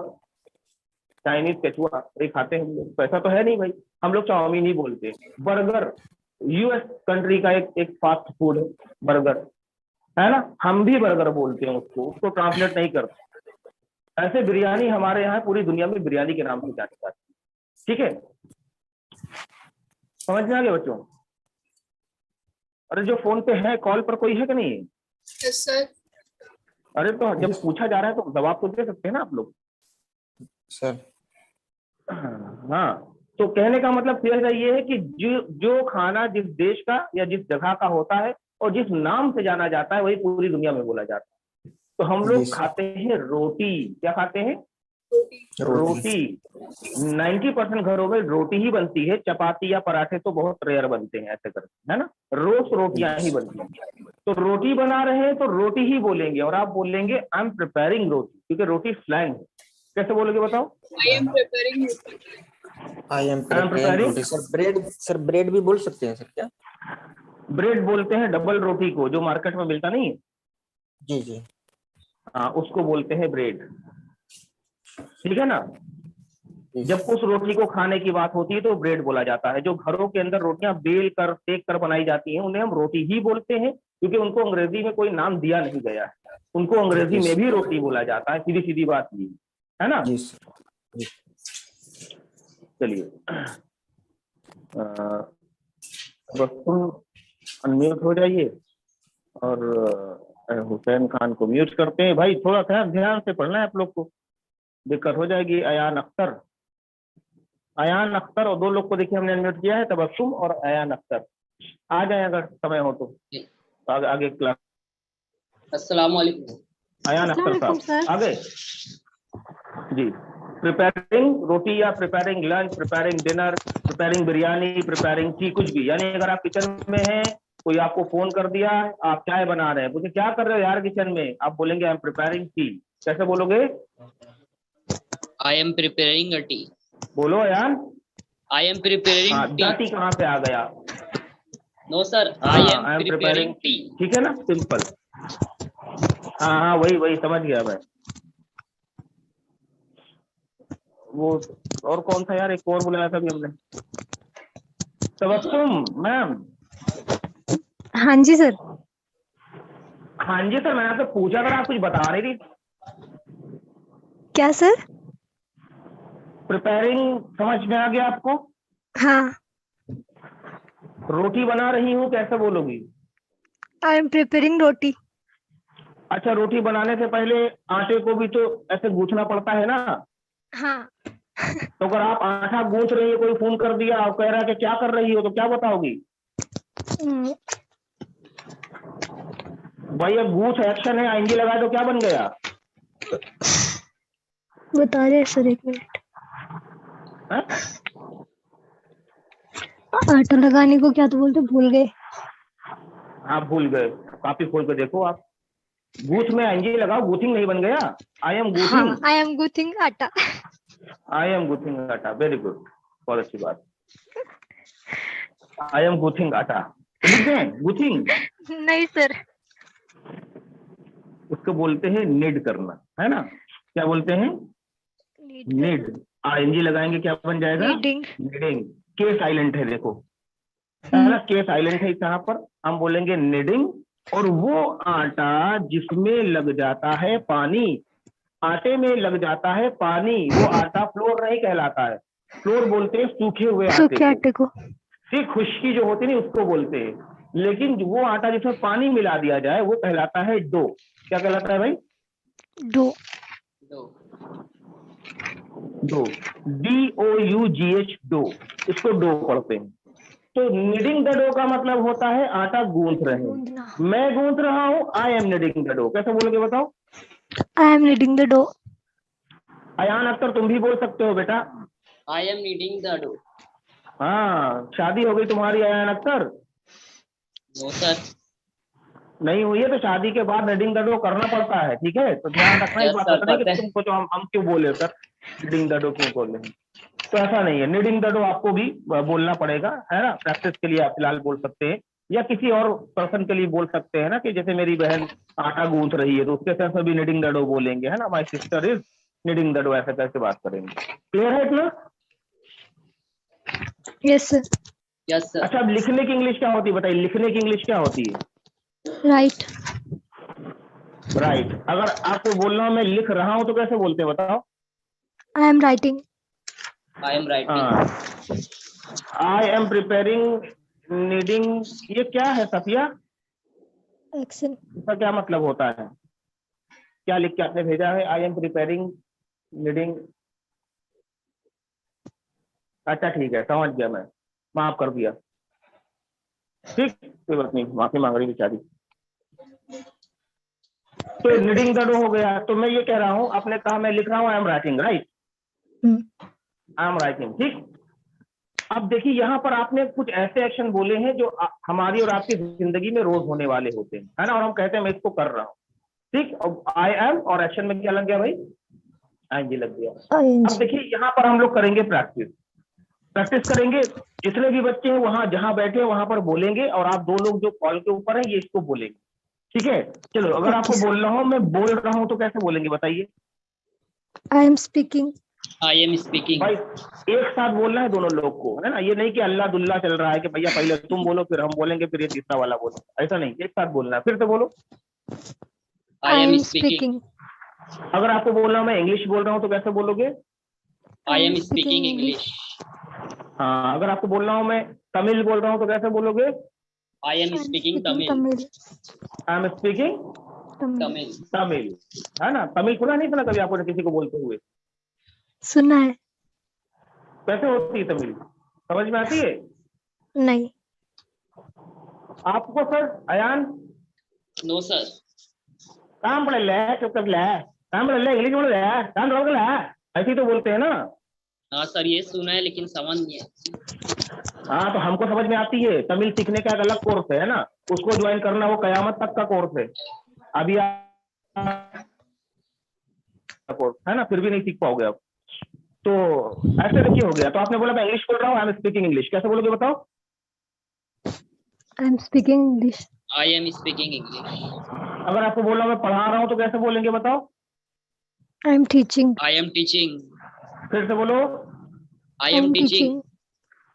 चाइनीज केचुआ वही खाते हैं हम लोग। तो ऐसा तो है नहीं भाई, हम लोग चाउमीन ही बोलते हैं। बर्गर यूएस कंट्री का एक फास्ट फूड है बर्गर, है ना, हम भी बर्गर बोलते हैं उसको ट्रांसलेट नहीं करते। ऐसे बिरयानी हमारे यहाँ पूरी दुनिया में बिरयानी के नाम से जानी जाती है, ठीक है, समझ में आ गया बच्चों। अरे जो फोन पे है, कॉल पर कोई है कि नहीं? Yes sir. अरे तो जब पूछा जा रहा है तो जवाब तो दे सकते हैं ना आप लोग। सर हाँ, तो कहने का मतलब क्लियर ये है कि जो खाना जिस देश का या जिस जगह का होता है और जिस नाम से जाना जाता है, वही पूरी दुनिया में बोला जाता है। तो हम लोग खाते हैं रोटी, क्या खाते हैं? रोटी। 90% घरों में रोटी ही बनती है, चपाती या पराठे तो बहुत रेयर बनते हैं ऐसे करके, है ना, रोज रोटियां ही बनती हैं। तो रोटी बना रहे हैं तो रोटी ही बोलेंगे, और आप बोलेंगे आई एम प्रिपेयरिंग रोटी, क्योंकि रोटी स्लैंग है। कैसे बोलोगे बताओ? I am preparing roti. Sir bread भी बोल सकते हैं सर क्या? ब्रेड बोलते हैं डबल रोटी को, जो मार्केट में मिलता नहीं है। जी जी, हाँ, उसको बोलते हैं ब्रेड, ठीक है ना। जब उस रोटी को खाने की बात होती है तो ब्रेड बोला जाता है। जो घरों के अंदर रोटियां बेल कर सेक कर बनाई जाती हैं, उन्हें हम रोटी ही बोलते हैं, क्योंकि उनको अंग्रेजी में कोई नाम दिया नहीं गया है। उनको अंग्रेजी में भी रोटी बोला जाता है, सीधी सीधी बात ये है ना। चलिए, बस तुम अनम्यूट हो जाइए और हुसैन खान को म्यूट करते हैं। भाई थोड़ा ध्यान से पढ़ना है आप लोग को, दिक्कत हो जाएगी। अयान अख्तर और 2 लोग को देखिए हमने अनम्यूट किया है, तबस्सुम और अयान अख्तर। आ जाए अगर समय हो तो आगे क्लास। अस्सलाम वालेकुम। अयान अख्तर साहब आगे जी। प्रिपेयरिंग रोटी या preparing lunch, preparing dinner, preparing biryani, preparing T, कुछ भी। यानी अगर आप किचन में हैं, कोई आपको फोन कर दिया, आप चाय बना रहे हैं, पूछे क्या कर रहे हो यार किचन में, आप बोलेंगे आई एम प्रिपेयरिंग टी। कैसे बोलोगे? I am preparing a tea. बोलो यार। I am preparing tea. Tea कहाँ से आ गया? No sir, I am preparing tea. ठीक है ना, सिंपल। हाँ वही समझ गया मैं। वो और कौन था यार, एक और बुलाया था अभी हमने, तबस्सुम मैम। हाँ जी सर। हाँ जी सर, मैंने आपसे पूछा था, आप कुछ बता रही थी। क्या सर? प्रिपेयरिंग समझ में आ गया आपको? हाँ। रोटी बना रही हूँ कैसे बोलोगी? आई एम प्रिपेयरिंग रोटी। अच्छा, रोटी बनाने से पहले आटे को भी तो ऐसे गूंथना पड़ता है ना। हाँ। तो अगर आप आटा गूंथ रही है, कोई फोन कर दिया और कह रहा है कि क्या कर रही हो, तो क्या बताओगी? भाई अब गूंथ एक्शन है, आएंगे लगाए तो क्या बन गया? बता रहे सर, 1 मिनट। आटा लगाने को क्या तो बोलते, भूल गए। आप भूल गए, काफी खोल के देखो आप। गूथ में आएंगे लगाओ, गूथिंग नहीं बन गया। I am गूथिंग। आई एम गूथिंग आटा। आई एम गूथिंग आटा, वेरी गुड, बहुत अच्छी बात। आई एम गूथिंग आटा लिखते हैं, गूथिंग नहीं सर, उसको बोलते हैं निड करना, है ना। क्या बोलते हैं? निड। आईएनजी लगाएंगे क्या बन जाएगा? निडिंग। के साइलेंट है देखो, है ना, के साइलेंट है यहाँ पर। हम बोलेंगे निडिंग और वो आटा जिसमें लग जाता है पानी, आटे में लग जाता है पानी, वो आटा फ्लोर नहीं कहलाता है। फ्लोर बोलते हैं सूखे हुए सूखे आटे आटे को। सिर्फ खुश्की जो होती है ना उसको बोलते हैं। लेकिन वो आटा जिसमें पानी मिला दिया जाए वो कहलाता है डो। क्या कहलाता है भाई? डो। दो डो, DOUGH, डो, इसको डो पढ़ते हैं। तो नीडिंग द डो का मतलब होता है आटा गूंथ रहे हैं। गूंदना। मैं गूंथ रहा हूँ, I am kneading the dough. कैसे बोलोगे बताओ? I am kneading the dough. Ayaan Akhtar तुम भी बोल सकते हो बेटा। I am kneading the dough. हाँ, शादी हो गई तुम्हारी अयान अख्तर? No sir. नहीं हुई है तो शादी के बाद नीडिंग द डो करना पड़ता है, ठीक है? तो ध्यान रखना, इस Yes बात sir, का नहीं कि पता है। तुमको जो हम क्यों बोले सर नीडिंग द डो क्यों बोले हैं, तो ऐसा नहीं है। नीडिंग द डो आपको भी बोलना पड़ेगा, है ना? प्रैक्टिस के लिए आप फिलहाल बोल सकते हैं, या किसी और पर्सन के लिए बोल सकते हैं ना, कि जैसे मेरी बहन आटा गूंथ रही है तो उसके सेंस में भी नीडिंग द डो बोलेंगे, है ना? My sister is kneading the dough, ऐसे करके बात करेंगे। क्लियर है इतना? Yes sir. Yes sir. अच्छा, अब लिखने की इंग्लिश क्या होती है बताइए? लिखने की इंग्लिश क्या होती है? राइट। राइट। अगर आपको बोलना हो मैं लिख रहा हूं तो कैसे बोलते हैं बताओ? I am writing. I am writing. I am preparing, kneading, ये क्या है सफिया? एक्शन। इसका क्या मतलब होता है? क्या लिख के आपने भेजा है? I am preparing, kneading. अच्छा ठीक है, समझ गया मैं, माफ कर दिया। ठीक, कोई बात नहीं, माफी मांग रही बेचारी। तो नीडिंग द डो हो गया। तो मैं ये कह रहा हूँ, आपने कहा मैं लिख रहा हूँ, I am writing, right? I am writing, ठीक। अब देखिए यहाँ पर आपने कुछ ऐसे एक्शन बोले हैं जो हमारी और आपकी जिंदगी में रोज होने वाले होते हैं, है ना? और हम कहते हैं मैं इसको कर रहा हूँ, ठीक। अब आई एम और एक्शन में क्या लग गया भाई? आईएनजी लग गया। अब देखिए यहाँ पर हम लोग करेंगे प्रैक्टिस। प्रैक्टिस करेंगे, जितने भी बच्चे हैं वहां जहां बैठे हैं वहां पर बोलेंगे, और आप दो लोग जो कॉल के ऊपर है ये इसको बोलेंगे, ठीक है? चलो, अगर आपको बोलना हो मैं बोल रहा हूँ तो कैसे बोलेंगे बताइए? I am speaking. I am speaking. भाई एक साथ बोलना है दोनों लोग को, है ना? ये नहीं कि अल्लाह दुल्ला चल रहा है कि भैया पहले तुम बोलो फिर हम बोलेंगे फिर ये तीसरा वाला बोलो, ऐसा नहीं, एक साथ बोलना है। फिर से बोलो। I am speaking. अगर आपको बोलना हो मैं इंग्लिश बोल रहा हूँ तो कैसे बोलोगे? I am speaking English. हाँ, अगर आपको बोलना हो मैं तमिल बोल रहा हूँ तो कैसे बोलोगे? I am speaking Tamil. I am speaking Tamil. Tamil, है ना? तमिल सुना नहीं सुना कभी आपने किसी को बोलते हुए? सुना है। कैसे होती है तमिल, समझ में आती है? नहीं। आपको सर अयान No sir. काम पढ़ ले, चुप कर ले, काम पढ़ ले, इंग्लिश बोल ले, काम रोक ले, ऐसे ही तो बोलते हैं ना? हाँ सर, ये सुना है लेकिन समझ नहीं है। हाँ, तो हमको समझ में आती है। तमिल सीखने का एक अलग कोर्स है ना, उसको ज्वाइन करना वो कयामत तक का कोर्स है। अभी कोर्स है ना, फिर भी नहीं सीख पाओगे आप। तो ऐसे देखिए हो गया। तो आपने बोला मैं इंग्लिश बोल रहा हूँ, आई एम स्पीकिंग इंग्लिश, कैसे बोलोगे बताओ? I am speaking English. I am speaking English. अगर आपको बोला मैं पढ़ा रहा हूँ तो कैसे बोलेंगे बताओ? I am teaching. I am teaching. फिर से बोलो। I am teaching.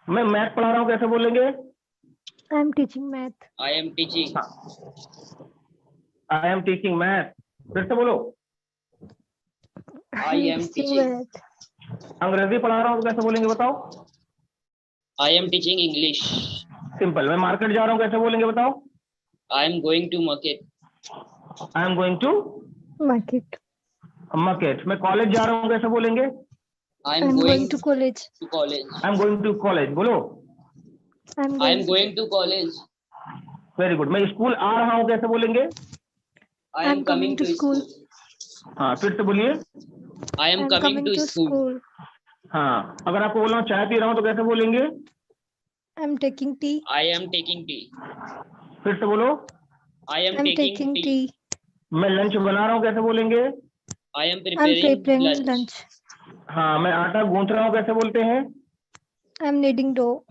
मैं मैथ पढ़ा रहा हूँ कैसे बोलेंगे? I am teaching math. I am teaching. I am teaching math. फिर से बोलो। I am teaching. अंग्रेजी पढ़ा रहा हूँ तो कैसे बोलेंगे बताओ? I am teaching English. Simple. मैं मार्केट जा रहा हूँ कैसे बोलेंगे बताओ? I am going to market. I am going to market. Market. मैं कॉलेज जा रहा हूँ कैसे बोलेंगे? I I am am going going to college. to college. I am going to college. बोलो। I am going to college. Very good. मैं स्कूल आ रहा हूँ कैसे बोलेंगे? I am coming to school. हाँ, फिर से बोलिए। I am coming to school. हाँ, अगर आपको बोलना हो चाय पी रहा हूँ तो कैसे बोलेंगे? I am taking tea. I am taking tea. फिर से बोलो। I am I am taking taking tea. Tea. मैं लंच बना रहा हूँ कैसे बोलेंगे? I am I am preparing preparing lunch. Lunch. हाँ, मैं आटा गूंथ रहा हूँ कैसे बोलते हैं? I am kneading dough.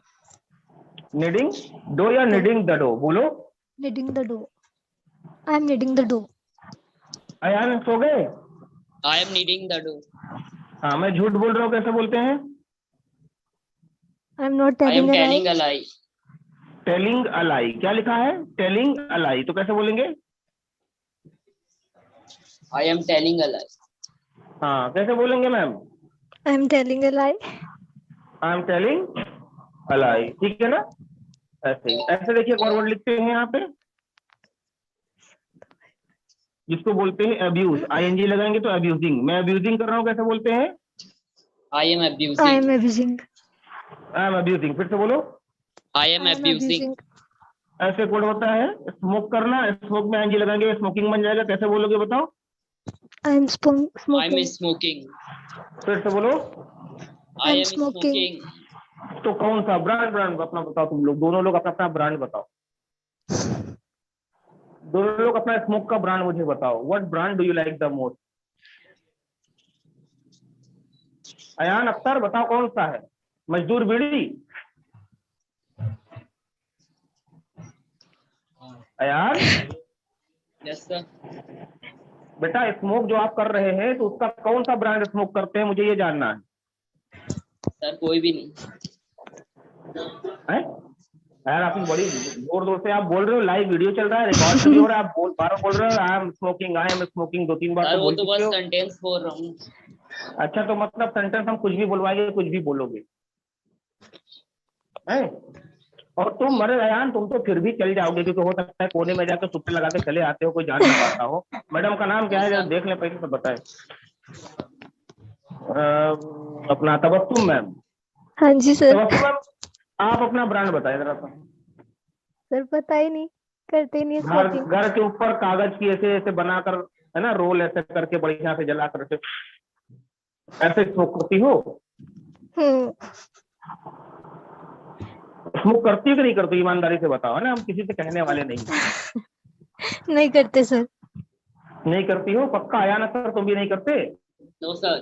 Kneading dough या नीडिंग द डो? बोलो। Kneading the dough. I am kneading the dough. Ayan सो गए? I am kneading the dough. हाँ, मैं झूठ बोल रहा हूँ कैसे बोलते हैं? I am not I am telling a telling lie. a lie. Telling a lie, क्या लिखा है? टेलिंग अ लाई, तो कैसे बोलेंगे? I am telling a lie. हाँ, कैसे बोलेंगे ma'am? I am telling a lie. I am telling a lie, ठीक है ना? ऐसे ही, ऐसे देखिए, और वर्ड लिखते हैं यहाँ पे, जिसको बोलते हैं अब्यूज, आईएनजी लगाएंगे तो अब्यूजिंग, मैं अब्यूजिंग कर रहा हूँ, कैसे बोलते हैं? I am I am abusing. abusing. I am abusing, फिर से बोलो। I am I am abusing. abusing. ऐसे कोड होता है, स्मोक करना, स्मोक में आईएनजी लगाएंगे, स्मोकिंग बन जाएगा, कैसे बोलोगे बताओ? I am I am smoking. smoking. फिर से बोलो। I I'm am smoking. smoking. तो कौन सा ब्रांड, ब्रांड अपना बताओ, तुम लोग दोनों लोग अपना अपना ब्रांड बताओ, दोनों लोग अपना स्मोक का ब्रांड मुझे बताओ, what brand do you like the most? Ayan Akhtar बताओ कौन सा है? मजदूर बीड़ी? Ayan Yes sir. बेटा, स्मोक जो आप कर रहे हैं तो उसका कौन सा ब्रांड स्मोक करते हैं, मुझे ये जानना सर कोई भी नहीं. है? यार आप बड़ी जोर जोर से आप बोल रहे हो, लाइव वीडियो चल रहा है, रिकॉर्ड भी हो रहा है, आप बार बोल रहे हो I am smoking, I M smoking, 2-3 bar sir तो वो बोल तो चुके बस हो। सेंटेंस बोल रहा हूँ. अच्छा, तो मतलब सेंटेंस हम कुछ भी बुलवाएंगे, कुछ भी बोलोगे, हैं? और तुम मरे अयान, तुम तो फिर भी चल जाओगे, क्योंकि हो सकता है कोने में जाकर सुट्टे लगा के चले आते हो, कोई जान ना पाता हो। मैडम का नाम क्या है, जरा देख ले पहले तो बताए। अपना तबस्सुम मैम। हाँ जी सर। तबस्सुम मैम, आप अपना ब्रांड बताए जरा सा। सर पता ही नहीं, करते ही नहीं घर स्मोकिंग। घर के ऊपर कागज की ऐसे ऐसे बनाकर, है ना, रोल ऐसे करके बढ़िया से जला कर ऐसे स्मोक करती हो? स्मोक करती हो कि नहीं करती, ईमानदारी से बताओ, है ना, हम किसी से कहने वाले नहीं। नहीं करते सर। नहीं करती हो पक्का? आया ना सर, तुम भी नहीं करते? No sir.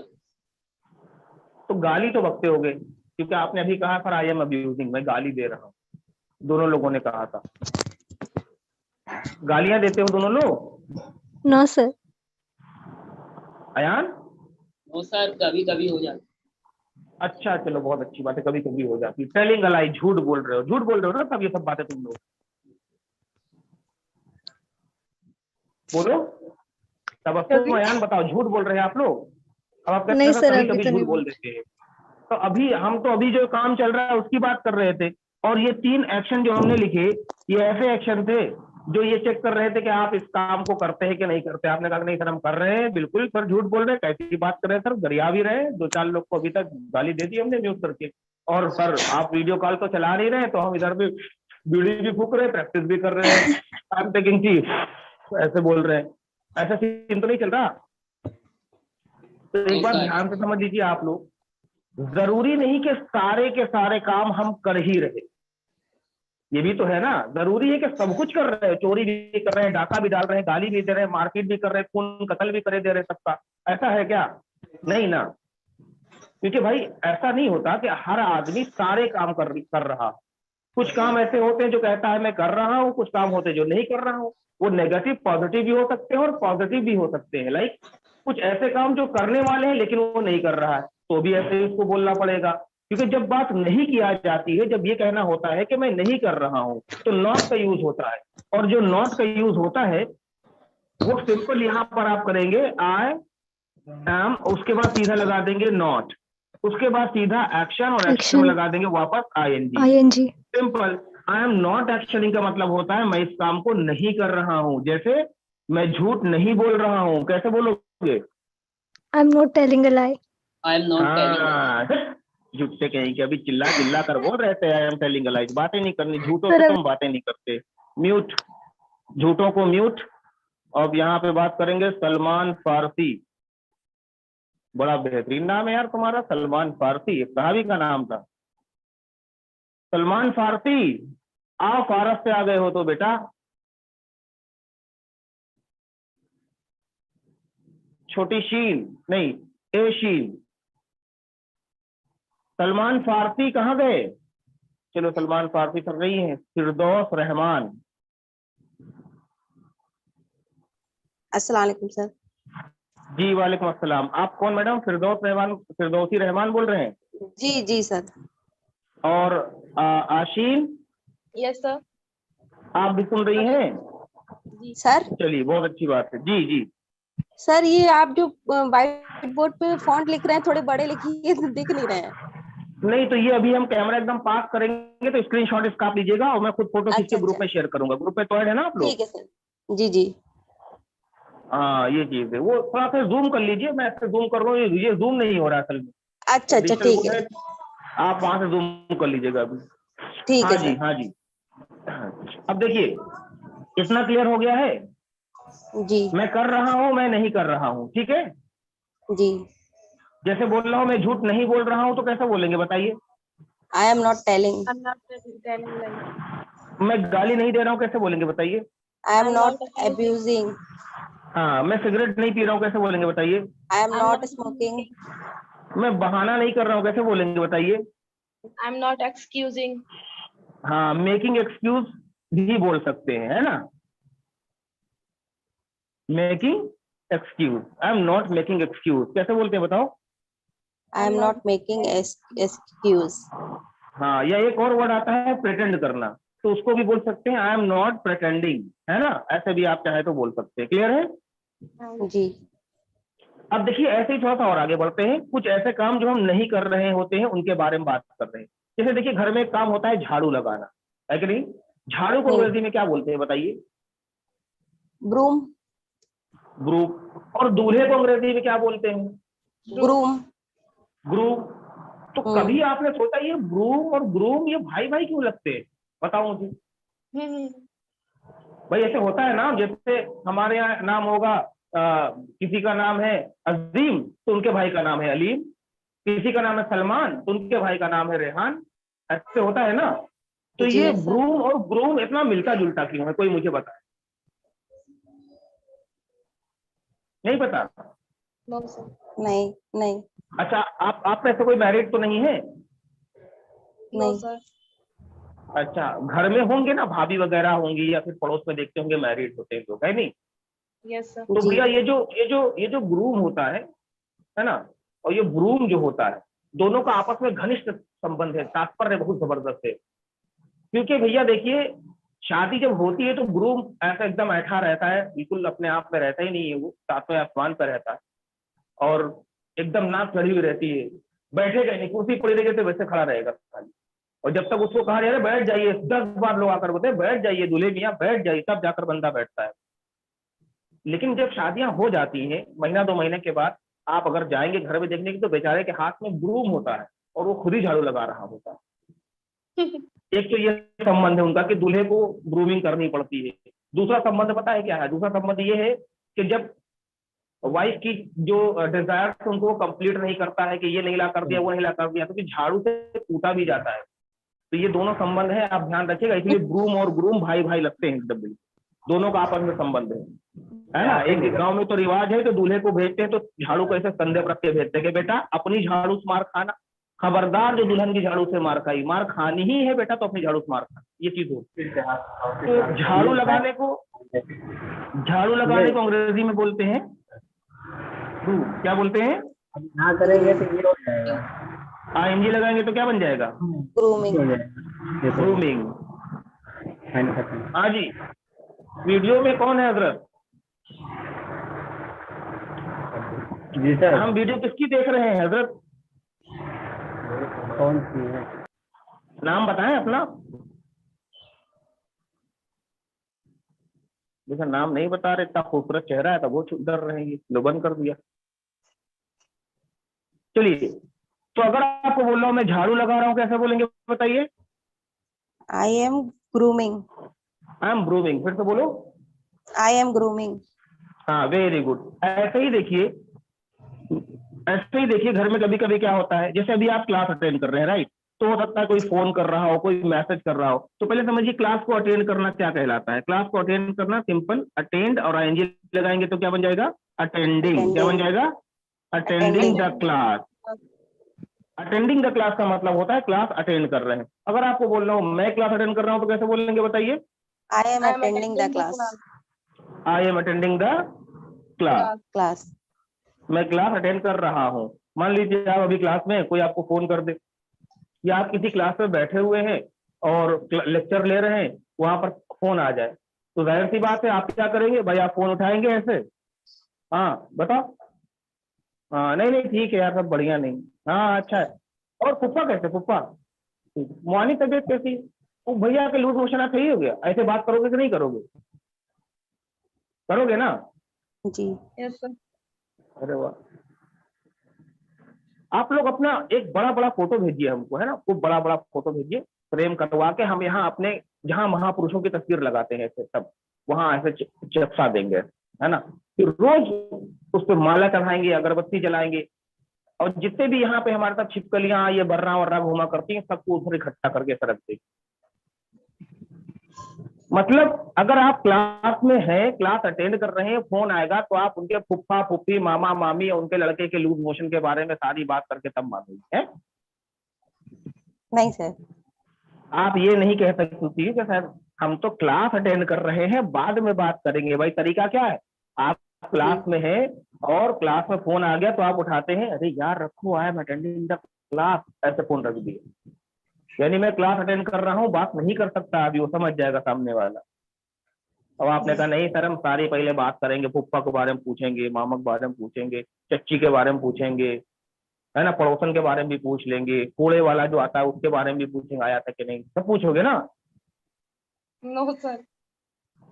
तो गाली तो बकते होगे, क्योंकि आपने अभी कहा सर आई एम अब्यूजिंग, मैं गाली दे रहा हूँ, दोनों लोगों ने कहा था। गालियां देते हो दोनों लोग? No sir. Ayaan? No sir, कभी कभी हो जाता. अच्छा चलो, बहुत अच्छी बात है, कभी कभी हो जाती। टेलिंग अ लाई, झूठ बोल रहे हो, झूठ बोल रहे हो ना सब, ये सब बातें तुम लोग बोलो। तबस्सुम, अयान बताओ, झूठ बोल रहे हैं आप लोग? अब आप कहते नहीं हैं सर, कभी अभी कभी तो झूठ नहीं बोल देते हैं। तो अभी जो काम चल रहा है उसकी बात कर रहे थे, और ये 3 एक्शन जो हमने लिखे, ये ऐसे एक्शन थे जो ये चेक कर रहे थे कि आप इस काम को करते हैं कि नहीं करते। आपने कहा नहीं सर हम कर रहे हैं, बिल्कुल सर झूठ बोल रहे हैं, कैसी बात कर रहे हैं सर, गरिया भी रहे, 2-4 लोग को अभी तक गाली दे दी हमने म्यूट करके, और सर आप वीडियो कॉल तो चला नहीं रहे, तो हम इधर भी बीड़ी भी फूक रहे हैं, प्रैक्टिस भी कर रहे हैं, आई एम टेकिंग टी ऐसे बोल रहे हैं। ऐसा सीन तो नहीं चल रहा? तो एक नहीं बात सर. ध्यान से समझ लीजिए आप लोग, जरूरी नहीं कि सारे के सारे काम हम कर ही रहे, ये भी तो है ना। जरूरी है कि सब कुछ कर रहे हैं, चोरी भी कर रहे हैं, डाका भी डाल रहे हैं, गाली भी दे रहे हैं, मारपीट भी कर रहे हैं, खून कत्ल भी करे दे रहे हैं सबका, ऐसा है क्या? नहीं ना, क्योंकि भाई ऐसा नहीं होता कि हर आदमी सारे काम कर रहा। कुछ काम ऐसे होते हैं जो कहता है मैं कर रहा हूँ, कुछ काम होते हैं जो नहीं कर रहा हूँ, वो नेगेटिव पॉजिटिव भी हो सकते हैं और पॉजिटिव भी हो सकते हैं। लाइक कुछ ऐसे काम जो करने वाले हैं लेकिन वो नहीं कर रहा है, तो भी ऐसे ही उसको बोलना पड़ेगा, क्योंकि जब बात नहीं किया जाती है, जब ये कहना होता है कि मैं नहीं कर रहा हूं, तो नॉट का यूज होता है, और जो नॉट का यूज होता है वो सिंपल यहां पर आप करेंगे आई एम, उसके बाद सीधा लगा देंगे नॉट, उसके बाद सीधा एक्शन, और एक्शन में लगा देंगे वापस ING. ING. Simple. I am not actioning का मतलब होता है मैं इस काम को नहीं कर रहा हूं, जैसे मैं झूठ नहीं बोल रहा हूं, कैसे बोलोगे? I am not telling a lie. I am not telling. हाँ, झूठे कहीं के, अभी चिल्ला चिल्ला कर बोल रहे थे आई एम टेलिंग अ लाई, बातें नहीं करनी, झूठों सर, से तुम बातें नहीं करते। म्यूट, झूठों को म्यूट। अब यहाँ पे बात करेंगे सलमान फारसी, बड़ा बेहतरीन नाम है यार तुम्हारा, सलमान फारसी, एक सहाबी का नाम था सलमान फारसी। आओ, फारस से आ गए हो तो बेटा, छोटी शीन नहीं, ए शीन। सलमान फारसी कहाँ गए? चलो सलमान फारसी कर रही हैं, फिरदौस रहमान। अस्सलाम वालेकुम सर। जी वालेकुम अस्सलाम। आप कौन मैडम? फिरदौस रहमान, फिरदौसी रहमान बोल रहे हैं? जी जी सर। और आशीन? Yes, sir. आप भी सुन रही हैं? सर चलिए, बहुत अच्छी बात है। जी जी। सर ये आप जो व्हाइट बोर्ड पे फॉन्ट लिख रहे हैं थोड़े बड़े लिखिए, दिख नहीं रहे हैं। नहीं तो ये अभी हम कैमरा एकदम पास करेंगे तो स्क्रीनशॉट इसका आप लीजिएगा और मैं खुद फोटो खींच के अच्छा ग्रुप में शेयर करूंगा। ग्रुप में तो ऐड है ना आप लोग? ठीक है सर। जी जी। हाँ, ये चीज है। वो थोड़ा सा जूम कर लीजिए। मैं ऐसे जूम कर रहा हूँ, ये जूम नहीं हो रहा असल में। अच्छा अच्छा डिजिटल ठीक बोर्ड है। है, आप वहां से जूम कर लीजिएगा अभी। ठीक हाँ है जी, सर। हाँ जी। अब देखिए, इतना क्लियर हो गया है? जी मैं कर रहा हूँ, मैं नहीं कर रहा हूँ, ठीक है? जी। जैसे बोल रहा हूँ मैं झूठ नहीं बोल रहा हूँ तो कैसे बोलेंगे बताइए? I am not telling. मैं गाली नहीं दे रहा हूँ कैसे बोलेंगे बताइए? I am not abusing. हाँ, मैं सिगरेट नहीं पी रहा हूँ कैसे बोलेंगे बताइए? I am not smoking. मैं बहाना नहीं कर रहा हूँ कैसे बोलेंगे बताइए? I'm not excusing. हाँ, मेकिंग एक्सक्यूज भी बोल सकते हैं, है ना? Making excuse. I am not making excuse कैसे बोलते हैं बताओ? I am not making excuse. हाँ, या एक और वर्ड आता है प्रिटेंड करना, तो उसको भी बोल सकते हैं आई एम नॉट प्रिटेंडिंग, है ना? ऐसे भी आप चाहे तो बोल सकते हैं। क्लियर है? जी। अब देखिए, ऐसे ही थोड़ा सा और आगे बढ़ते हैं। कुछ ऐसे काम जो हम नहीं कर रहे होते हैं उनके बारे में बात कर रहे हैं। जैसे देखिए, घर में एक काम होता है झाड़ू लगाना, है कि नहीं? झाड़ू को अंग्रेजी में क्या बोलते हैं बताइए? ब्रूम। ग्रुप। और दूल्हे को अंग्रेजी में क्या बोलते हैं? ग्रूम। ग्रुप। तो कभी आपने सोचा ये ब्रूम और ग्रूम ये भाई भाई क्यों लगते हैं? बताओ मुझे। भाई ऐसे होता है ना, जैसे हमारे यहाँ नाम होगा किसी का नाम है अजीम तो उनके भाई का नाम है अलीम, किसी का नाम है सलमान तो उनके भाई का नाम है रेहान। ऐसे होता है ना? तो जी ये सर। ब्रूम और ग्रूम इतना मिलता जुलता क्यों है? कोई मुझे बताए। नहीं पता? नहीं नहीं अच्छा, आप में से कोई मैरिड तो नहीं है? नहीं। अच्छा, घर में होंगे ना, भाभी वगैरह होंगी या फिर पड़ोस में देखते होंगे मैरिड होते हैं लोग, है नहीं? Yes, sir. तो जी। भैया ये जो ग्रूम होता है ना, और ये ब्रूम जो होता है, दोनों का आपस में घनिष्ठ संबंध है, तात्पर्य बहुत जबरदस्त है। क्योंकि भैया देखिए, शादी जब होती है तो ग्रूम ऐसा एकदम ऐठा रहता है, बिल्कुल अपने आप में रहता ही नहीं है, वो सातवें आसमान पर रहता है और एकदम नाक चढ़ी हुई रहती है, बैठेगा नहीं, कुर्सी पड़ी रहेगी तो वैसे खड़ा रहेगा खाली। और जब तक उसको कहा जाए बैठ जाइए, 10 बार लोग आकर बोलते हैं बैठ जाइए दूल्हे मियाँ बैठ जाइए, तब जाकर बंदा बैठता है। लेकिन जब शादियां हो जाती हैं, महीना 2 महीने के बाद आप अगर जाएंगे घर में देखने की तो बेचारे के हाथ में ब्रूम होता है और वो खुद ही झाड़ू लगा रहा होता है। एक तो ये संबंध है उनका कि दूल्हे को ग्रूमिंग करनी पड़ती है। दूसरा संबंध पता है क्या है? दूसरा संबंध ये है कि जब वाइफ की जो डिजायर उनको कंप्लीट नहीं करता है कि ये नहीं ला कर दिया वो नहीं ला कर दिया, तो झाड़ू से कूटा भी जाता है। तो ये दोनों संबंध है, आप ध्यान रखिएगा। इसलिए ब्रूम और ग्रूम भाई भाई लगते हैं एकदम, दोनों का आपस में संबंध है ना? एक गांव में तो रिवाज है कि दूल्हे को भेजते हैं तो झाड़ू को ऐसे कंधे पर रख के भेजते हैं कि बेटा अपनी झाड़ू से मार खाना, खबरदार जो दुल्हन की झाड़ू से मार खाई, मार खानी ही है बेटा तो अपनी झाड़ू से मार खा। ये चीज होती है। तो झाड़ू लगाने को अंग्रेजी में बोलते हैं क्या बोलते हैं? ना करेंगे तो ये हो जाएगा। आईएनजी लगाएंगे तो क्या बन जाएगा? ग्रूमिंग। ग्रूमिंग। हाँ जी। वीडियो में कौन है हजरत? जी सर। हम वीडियो किसकी देख रहे हैं हजरत? कौन सी है? नाम बताएं अपना। जैसा नाम नहीं बता रहे, इतना खूबसूरत चेहरा है तब वो डर रहे हैं, लो बंद कर दिया। चलिए, तो अगर आपको बोल रहा हूं मैं झाड़ू लगा रहा हूं कैसे बोलेंगे बताइए? I M grooming. I am grooming. फिर से बोलो। I M grooming. हाँ, वेरी गुड। ऐसे ही देखिए घर में कभी कभी क्या होता है, जैसे अभी आप क्लास अटेंड कर रहे हैं राइट, तो हो सकता है कोई फोन कर रहा हो, कोई मैसेज कर रहा हो, तो पहले समझिए क्लास को अटेंड करना क्या कहलाता है। क्लास को अटेंड करना सिंपल, अटेंड और आईएनजी लगाएंगे तो क्या बन जाएगा? अटेंडिंग। क्या बन जाएगा? Attending the class. Attending the class का मतलब होता है क्लास अटेंड कर रहे हैं। अगर आपको बोल रहा हूँ मैं क्लास अटेंड कर रहा हूँ तो कैसे बोलेंगे बताइए? I am attending the class. I am attending the class. मैं क्लास अटेंड कर रहा हूँ। मान लीजिए आप अभी क्लास में, कोई आपको फोन कर दे या आप किसी क्लास में बैठे हुए हैं और लेक्चर ले रहे हैं, वहां पर फोन आ जाए, तो जाहिर सी बात है आप क्या करेंगे भाई, आप फोन उठाएंगे ऐसे? हाँ बताओ। हाँ नहीं नहीं ठीक है यार, सब बढ़िया नहीं। हाँ अच्छा है। और फुप्पा कैसे, फुप्पा मोहानी तबीयत कैसी? वो भैया के लूज मोशन सही हो गया? ऐसे बात करोगे कि नहीं करोगे? करोगे ना? जी। Yes, sir. अरे वाह। आप लोग अपना एक बड़ा बड़ा फोटो भेजिए हमको, है ना, खूब बड़ा बड़ा फोटो भेजिए, फ्रेम करवा के हम यहाँ अपने जहाँ महापुरुषों की तस्वीर लगाते हैं ऐसे सब, वहां ऐसे चिपका देंगे, है ना। फिर रोज उस पर माला चढ़ाएंगे, अगरबत्ती जलाएंगे, और जितने भी यहाँ पे हमारे साथ छिपकलियां ये बर्रा वर्रा घुमा करती हैं, सबको उधर इकट्ठा करके सड़क पे। मतलब अगर आप क्लास में हैं, क्लास अटेंड कर रहे हैं, फोन आएगा तो आप उनके फुफ्फा फुफ्फी मामा मामी और उनके लड़के के लूज मोशन के बारे में सारी बात करके तब मानोगे, है? नहीं सर। आप ये नहीं कह सकती कि सर हम तो क्लास अटेंड कर रहे हैं, बाद में बात करेंगे। भाई तरीका क्या है, आप क्लास में हैं और क्लास में फोन आ गया तो आप उठाते हैं, अरे यार रखो, आई एम अटेंडिंग द क्लास, ऐसे फोन रख दिए, यानी मैं क्लास अटेंड कर रहा हूँ, बात नहीं कर सकता अभी, वो समझ जाएगा सामने वाला। अब आपने कहा नहीं सर हम सारी पहले बात करेंगे, फुप्पा के बारे में पूछेंगे, मामा के बारे में पूछेंगे, चच्ची के बारे में पूछेंगे, है ना, पड़ोसन के बारे में भी पूछ लेंगे, कूड़े वाला जो आता है उसके बारे में भी पूछेंगे आया था कि नहीं, सब पूछोगे ना? No, sir.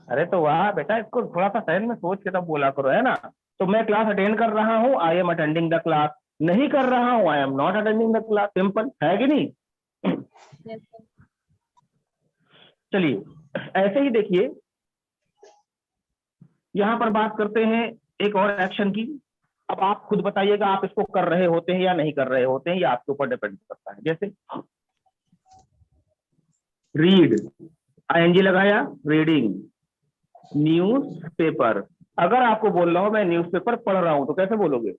अरे तो वाह बेटा, इसको थोड़ा सा सहन में सोच के तब बोला करो, है ना। तो मैं क्लास अटेंड कर रहा हूँ, I am attending the class, नहीं कर रहा हूँ, I am not attending the class, simple है कि नहीं? Yes, sir. चलिए ऐसे ही देखिए, यहां पर बात करते हैं एक और एक्शन की। अब आप खुद बताइएगा आप इसको कर रहे होते हैं या नहीं कर रहे होते हैं, ये आपके ऊपर डिपेंड करता है। जैसे रीड, आईएनजी लगाया, रीडिंग, न्यूज पेपर। अगर आपको बोल रहा हूं मैं न्यूज़पेपर पढ़ रहा हूं तो कैसे बोलोगे?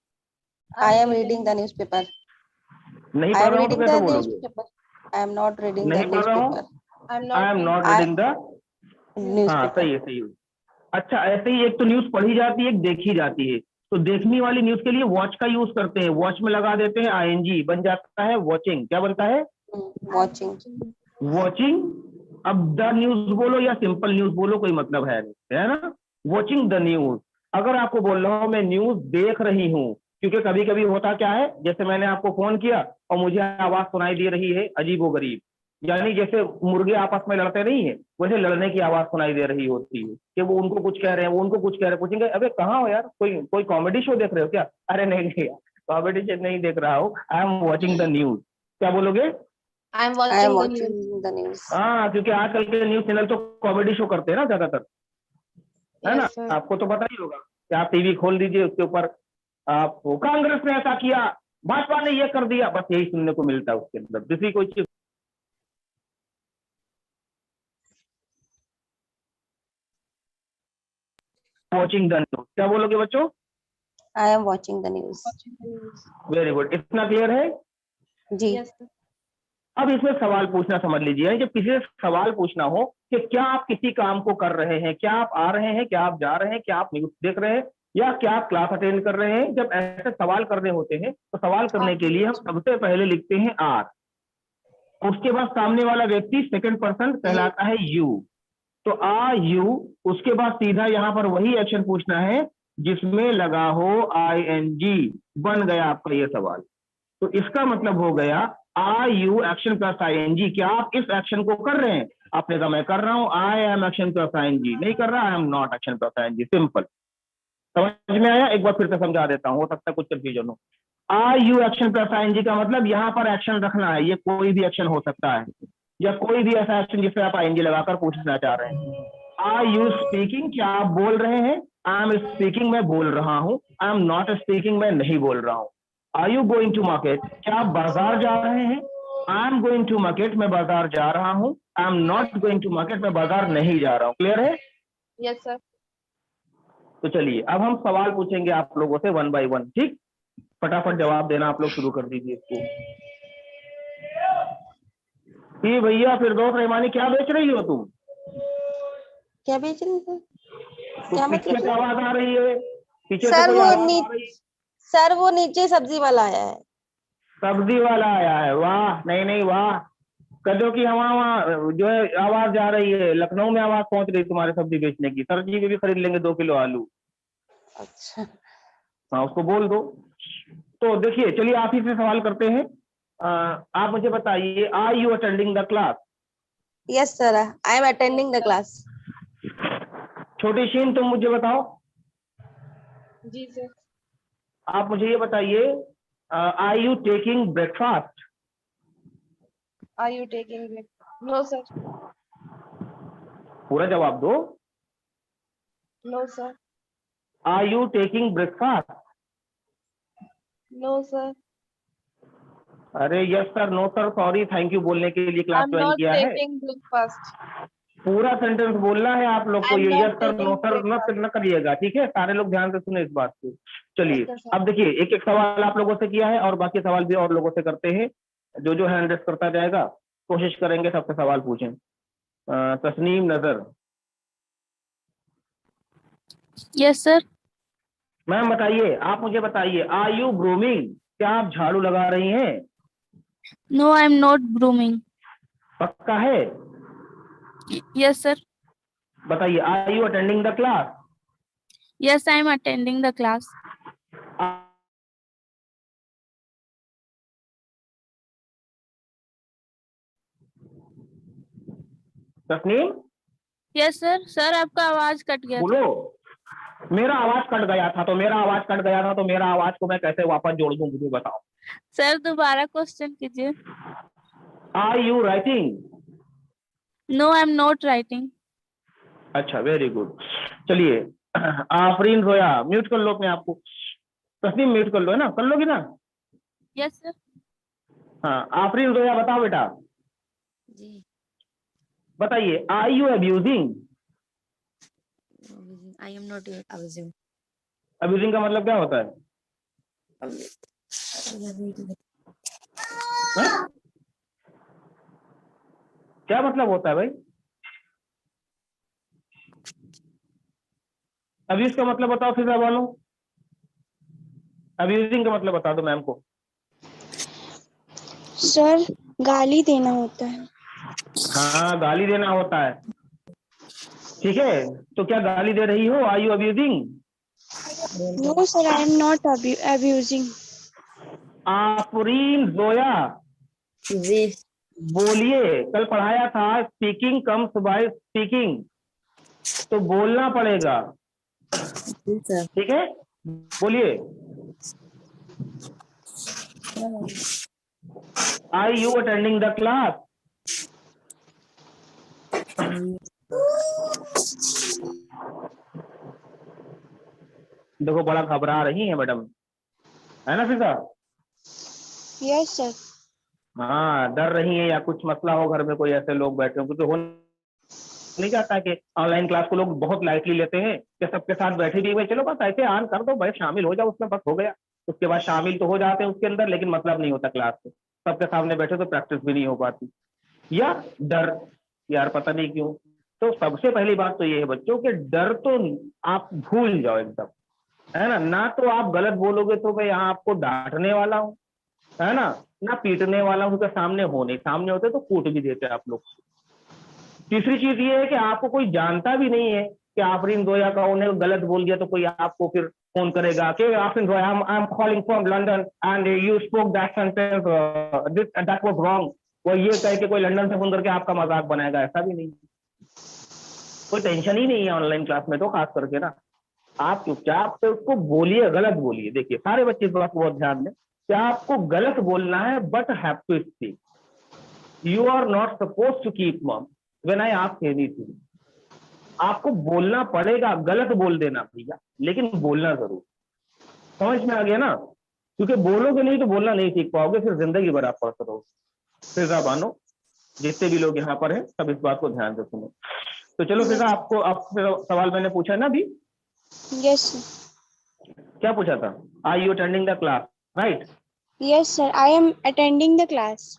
I am reading the newspaper. नहीं आई पढ़ एम रहा हूं तो रीडिंग कैसे द बोलोगे? Newspaper. I am not reading the नहीं पढ़ रहा हूं, newspaper. I'm I not am reading. Not reading the. हाँ न्यूज़पेपर। सही है सही है। अच्छा ऐसे ही एक तो न्यूज पढ़ी जाती है, एक देखी जाती है। तो देखने वाली न्यूज के लिए वॉच का यूज करते हैं, वॉच में लगा देते हैं आईएनजी, बन जाता है वॉचिंग। क्या बनता है? वॉचिंग। वॉचिंग। अब द न्यूज बोलो या सिंपल न्यूज बोलो कोई मतलब है नहीं, है ना। Watching the news. अगर आपको बोल रहा हूं मैं न्यूज देख रही हूँ, क्योंकि कभी कभी होता क्या है, जैसे मैंने आपको फोन किया और मुझे आवाज सुनाई दे रही है अजीबोगरीब, यानी जैसे मुर्गे आपस में लड़ते नहीं है, वैसे लड़ने की आवाज सुनाई दे रही होती है कि वो उनको कुछ कह रहे हैं, वो उनको कुछ कह रहे हैं। पूछेंगे अबे कहाँ हो यार, कोई कोई कॉमेडी शो देख रहे हो क्या? अरे नहीं नहीं कॉमेडी शो नहीं देख रहा हूँ, I am watching the news. क्या बोलोगे? I'm I am watching the news. Watching the news. हाँ क्योंकि आजकल के न्यूज चैनल तो कॉमेडी शो करते हैं ना ज्यादातर, है ना। Yes, sir. आपको तो पता ही होगा कि आप टीवी खोल दीजिए, उसके ऊपर आप कांग्रेस ने ऐसा किया, भाजपा ने ये कर दिया, बस यही सुनने को मिलता है उसके अंदर, दूसरी कोई चीज। Watching the news. क्या बोलोगे बच्चों? I am watching the news. Watching the news. Very good, इतना क्लियर है? जी। Yes, sir. अब इसमें सवाल पूछना समझ लीजिए, जब किसी से सवाल पूछना हो कि क्या आप किसी काम को कर रहे हैं, क्या आप आ रहे हैं, क्या आप जा रहे हैं, क्या आप न्यूज देख रहे हैं, या क्या आप क्लास अटेंड कर रहे हैं, जब ऐसे सवाल करने होते हैं तो सवाल करने के लिए हम सबसे पहले लिखते हैं आर, उसके बाद सामने वाला व्यक्ति सेकंड पर्सन कहलाता है यू, तो आ यू, उसके बाद सीधा यहाँ पर वही एक्शन पूछना है जिसमें लगा हो आईएनजी, बन गया आपका ये सवाल। तो इसका मतलब हो गया are you action plus ING, क्या आप इस एक्शन को कर रहे हैं? आपने कहा मैं कर रहा हूं, I am action plus ING, नहीं कर रहा, I am not action plus ING, simple. समझ में आया? एक बार फिर से समझा देता हूं, हो सकता है कुछ कंफ्यूजन हो। Are you action plus ING का मतलब यहाँ पर एक्शन रखना है, ये कोई भी एक्शन हो सकता है, या कोई भी ऐसा एक्शन जिससे आप आईएनजी लगाकर पूछना चाह रहे हैं। आर यू स्पीकिंग, क्या आप बोल रहे हैं? आई एम स्पीकिंग, मैं बोल रहा हूं, आई एम नॉट स्पीकिंग, मैं नहीं बोल रहा हूं। Are you going to market, क्या आप बाजार जा रहे हैं? I am going to market, मैं बाजार जा रहा हूं, I am not going to market, मैं बाजार नहीं जा रहा हूं। क्लियर है? Yes, sir. तो चलिए अब हम सवाल पूछेंगे आप लोगों से वन बाय वन, ठीक? फटाफट जवाब देना आप लोग शुरू कर दीजिए इसको। ये भैया फिरदौस रहमानी क्या बेच रही हो तुम? क्या बेच रहे थे? तो क्या पीछे मतलब? से आवाज आ रही है, पीछे से सर कोई वो आवाज आ रही है। सर वो नीचे सब्जी वाला आया है। सब्जी वाला आया है, वाह, नहीं नहीं वाह, कर दो कि वहाँ जो है आवाज जा रही है, लखनऊ में आवाज पहुंच रही है तुम्हारे सब्जी बेचने की, सर जी भी खरीद लेंगे 2 किलो आलू। अच्छा हाँ उसको बोल दो। तो देखिए चलिए आप ही से सवाल करते हैं। आप मुझे बताइए, are you attending the class? Yes sir, I am attending the class. छोटी शीन तुम मुझे बताओ। जी सर। आप मुझे ये बताइए, are you taking breakfast? Are you taking break? No sir. पूरा जवाब दो। No sir. Are you taking breakfast? No sir. अरे yes sir, no sir, sorry, thank you बोलने के लिए I class am join not किया है। Taking breakfast. पूरा सेंटेंस बोलना है आप लोग को, I'm ये not yes sir no taking sir breakfast. न करिएगा, ठीक है? सारे लोग ध्यान से सुने इस बात को। चलिए Okay, sir. अब देखिए, एक एक सवाल आप लोगों से किया है और बाकी सवाल भी और लोगों से करते हैं। जो हैंड रेस करता जाएगा कोशिश करेंगे सबसे सवाल पूछें। तस्नीम नजर। Yes, sir. मैम बताइए, आप मुझे बताइए, आर यू ग्रूमिंग? क्या आप झाड़ू लगा रही हैं? No, I'm not grooming. पक्का है? Yes, sir. बताइए, are you attending the class? Yes, I'm attending the class. Tasneem Yes, sir. Sir, आपका आवाज कट गया था। बोलो। मेरा आवाज कट गया था तो मेरा आवाज को मैं कैसे वापस जोड़ दूं, मुझे बताओ। सर दोबारा क्वेश्चन कीजिए। Are you writing? No, I'm not writing. अच्छा, वेरी गुड। चलिए आफरीन जोया, म्यूट कर लो अपने आप को। तस्नीम म्यूट कर लो, है ना? कर लोगी ना? Yes, sir. हाँ आफरीन जोया बताओ बेटा। जी। बताइए, are you abusing? I am not abusing. Abusing का मतलब क्या होता है? हाँ? क्या मतलब होता है भाई? अब्यूज का मतलब बताओ फिर वालों। अब्यूजिंग का मतलब बता दो मैम को। सर गाली देना होता है। हाँ गाली देना होता है, ठीक है। तो क्या गाली दे रही हो? Are you abusing? No sir, I am not abusing. Afreen Zoya ji बोलिए, कल पढ़ाया था स्पीकिंग कम्स बाय स्पीकिंग, तो बोलना पड़ेगा, सर। ठीक है? बोलिए, are you attending the class? देखो बड़ा घबरा रही है मैडम, है ना फिजा? Yes sir. हाँ डर रही है या कुछ मसला हो घर में, कोई ऐसे लोग बैठे हो, क्योंकि हो नहीं जाता है कि ऑनलाइन क्लास को लोग बहुत लाइटली लेते हैं कि सबके साथ बैठे भी भाई चलो बस ऐसे ऑन कर दो भाई, शामिल हो जाओ उसमें, बस हो गया। उसके बाद शामिल तो हो जाते हैं उसके अंदर, लेकिन मतलब नहीं होता क्लास से, सबके सामने बैठे तो प्रैक्टिस भी नहीं हो पाती, या डर, यार पता नहीं क्यों। तो सबसे पहली बात तो ये है बच्चों कि डर तो आप भूल जाओ एकदम, है ना तो आप गलत बोलोगे तो भाई यहाँ आपको डांटने वाला हूँ, है ना पीटने वाला हूँ, सामने हो नहीं, सामने होते तो कूट भी देते आप लोग। तीसरी चीज ये है कि आपको कोई जानता भी नहीं है कि आफरीन जोया का, उन्हें गलत बोल दिया तो कोई आपको फिर फोन करेगा कि Afreen Zoya I am calling from London and you spoke that sentence that was wrong, वो ये कह के कोई लंदन से फोन करके आपका मजाक बनाएगा, ऐसा भी नहीं, कोई टेंशन ही नहीं है ऑनलाइन क्लास में तो खास करके ना। आप चुपचाप से उसको बोलिए, गलत बोलिए। देखिए सारे बच्चे इस बात को बहुत ध्यान दें कि आपको गलत बोलना है, but have to speak, you are not suppose to keep mum when I ask anything. आपको बोलना पड़ेगा, गलत बोल देना भैया, लेकिन बोलना जरूर। समझ में आ गया ना? क्योंकि बोलोगे नहीं तो बोलना नहीं सीख पाओगे, फिर जिंदगी भर आप पढ़ते रहोगे। फिजा बानो, जितने भी लोग यहाँ पर हैं सब इस बात को ध्यान से सुनो। तो चलो फिजा, आपको आपसे सवाल मैंने पूछा ना अभी? यस क्या पूछा था? Are you attending the class, right? Yes sir, I am attending the class.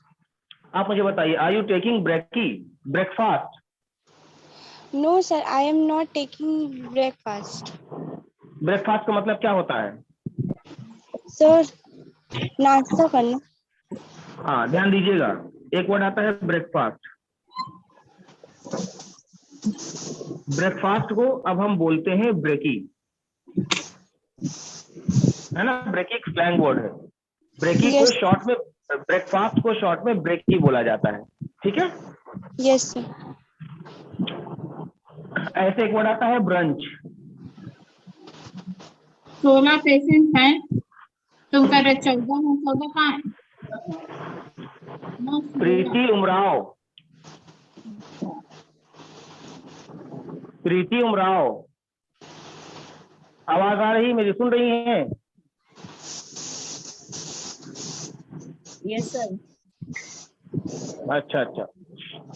आप मुझे बताइए, are you taking breakfast? No sir, I am not taking breakfast. Breakfast का मतलब क्या होता है? सर नाश्ता करना। हाँ ध्यान दीजिएगा, एक वर्ड आता है ब्रेकफास्ट। ब्रेकफास्ट को अब हम बोलते हैं ब्रेकी, है ना। ब्रेकी एक स्लैंग वर्ड है। ब्रेकी को Yes. शॉर्ट में, ब्रेकफास्ट को शॉर्ट में ब्रेकी बोला जाता है, ठीक है। Yes, sir. ऐसे एक वर्ड आता है ब्रंच। 16 पेशेंट है, तुम कह रहे 14 में, 14 कहाँ है? प्रीति उमराव, प्रीति उमराव, आवाज आ रही मेरी, सुन रही हैं? Yes sir. अच्छा अच्छा,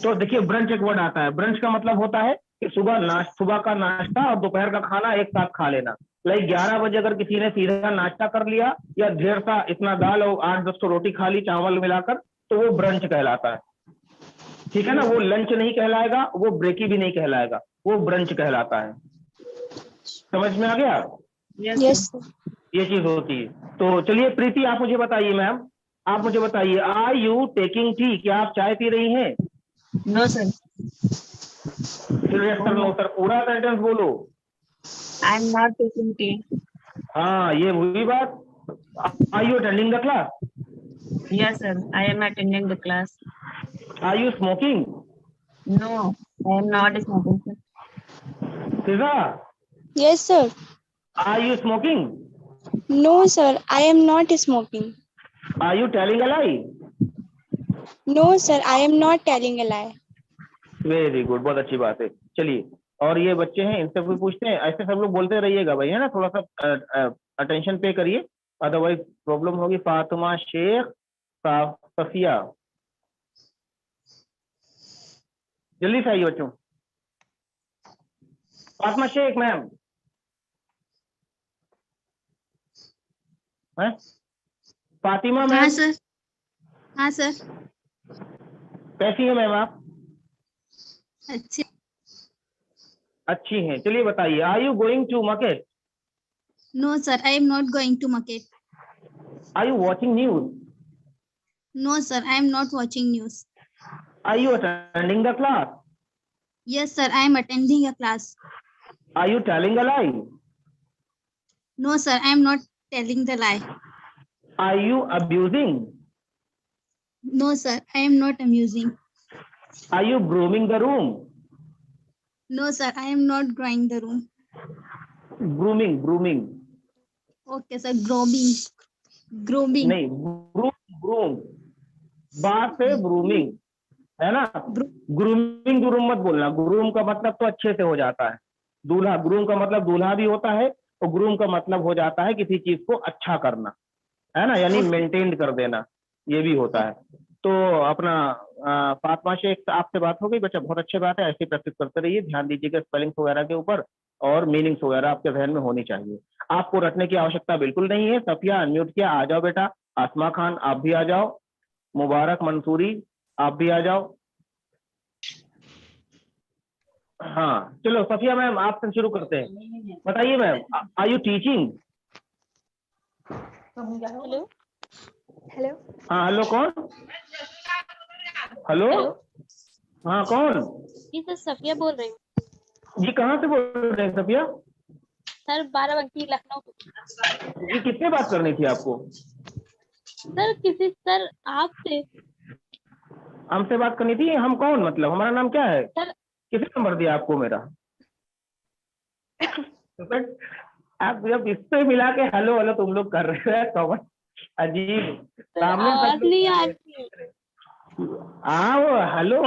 तो देखिए ब्रंच एक वर्ड आता है। ब्रंच का मतलब होता है कि सुबह का नाश्ता और दोपहर का खाना एक साथ खा लेना। लाइक 11 बजे अगर किसी ने सीधा नाश्ता कर लिया या ढेर सा इतना दाल और 8-10 तो रोटी खा ली चावल मिलाकर, तो वो ब्रंच कहलाता है, ठीक है ना। वो लंच नहीं कहलाएगा, वो ब्रेकी भी नहीं कहलाएगा, वो ब्रंच कहलाता है। समझ में आ गया? Yes, sir. ये चीज होती है। तो चलिए प्रीति, आप मुझे बताइए मैम, आप मुझे बताइए, आर यू टेकिंग टी? क्या आप चाय पी रही हैं? No sir. फिर yes sir, no sir, पूरा सेंटेंस बोलो। I am not taking tea. हाँ, ये हुई बात। Are you attending the class? Yes sir, I am attending the class. Are you smoking? No, I am not smoking sir. Fiza, Yes, sir. Are you smoking? No, sir. I am not smoking. Are you telling a lie? No, sir. I am not telling a lie. Very good, बहुत अच्छी बात है। चलिए, और ये बच्चे हैं, इनसे भी पूछते हैं। ऐसे सब लोग बोलते रहिएगा भाई, है ना, थोड़ा सा अटेंशन पे करिए, अदरवाइज प्रॉब्लम होगी। फातिमा शेख, सफिया, जल्दी से आइए बच्चों। फातिमा शेख मैम, है फातिमा मैम? हाँ सर, हाँ सर, कैसी है मैम आप? अच्छी। अच्छी हैं। चलिए बताइए, are you going to market? No sir, I am not going to market. Are you watching news? No sir, I am not watching news. Are you attending the class? Yes sir, I am attending a class. Are you telling a lie? No sir, I am not telling the lie. Are you abusing? No sir, I am not amusing. Are you grooming the room? No sir, I am not growing the room. Grooming, grooming okay sir, grooming, grooming. नहीं, ग्रूम, ग्रूम, बात से ग्रूमिंग, है ना। ग्रूमिंग ग्रूम मत बोलना। ग्रूम का मतलब तो अच्छे से हो जाता है, दूल्हा। ग्रूम का मतलब दूल्हा भी होता है, और ग्रूम का मतलब हो जाता है किसी चीज को अच्छा करना, है ना, यानी मेंटेन कर देना, ये भी होता है। तो अपना फातिमा शेख, आपसे बात हो गई बच्चा, बहुत अच्छी बात है। ऐसे प्रैक्टिस करते रहिए, ध्यान दीजिएगा स्पेलिंग्स वगैरह के ऊपर, और मीनिंग्स वगैरह आपके जहन में होनी चाहिए। आपको रटने की आवश्यकता बिल्कुल नहीं है। सफिया अनम्यूट किया, आ जाओ बेटा। आसमा खान आप भी आ जाओ। मुबारक मंसूरी आप भी आ जाओ। हाँ चलो सफिया मैम, आपसे शुरू करते हैं। बताइए ma'am, are you teaching? Hello. Hello. हाँ हेलो, कौन? हेलो, हाँ कौन? जी सर, सफिया बोल रही हूँ। जी कहाँ से बोल रहे हैं सफिया? सर, बाराबंकी, लखनऊ। जी किससे बात करनी थी आपको? सर किसी, सर आपसे। हमसे बात करनी थी? हम कौन, मतलब हमारा नाम क्या है? सर, किसने नंबर दिया आपको मेरा? आप जब इससे मिला के हेलो हेलो तुम लोग कर रहे हो, कौन अजीब सामने सब आवाज लोग नहीं कर आ रहे रही है। हैं। हाँ वो हेलो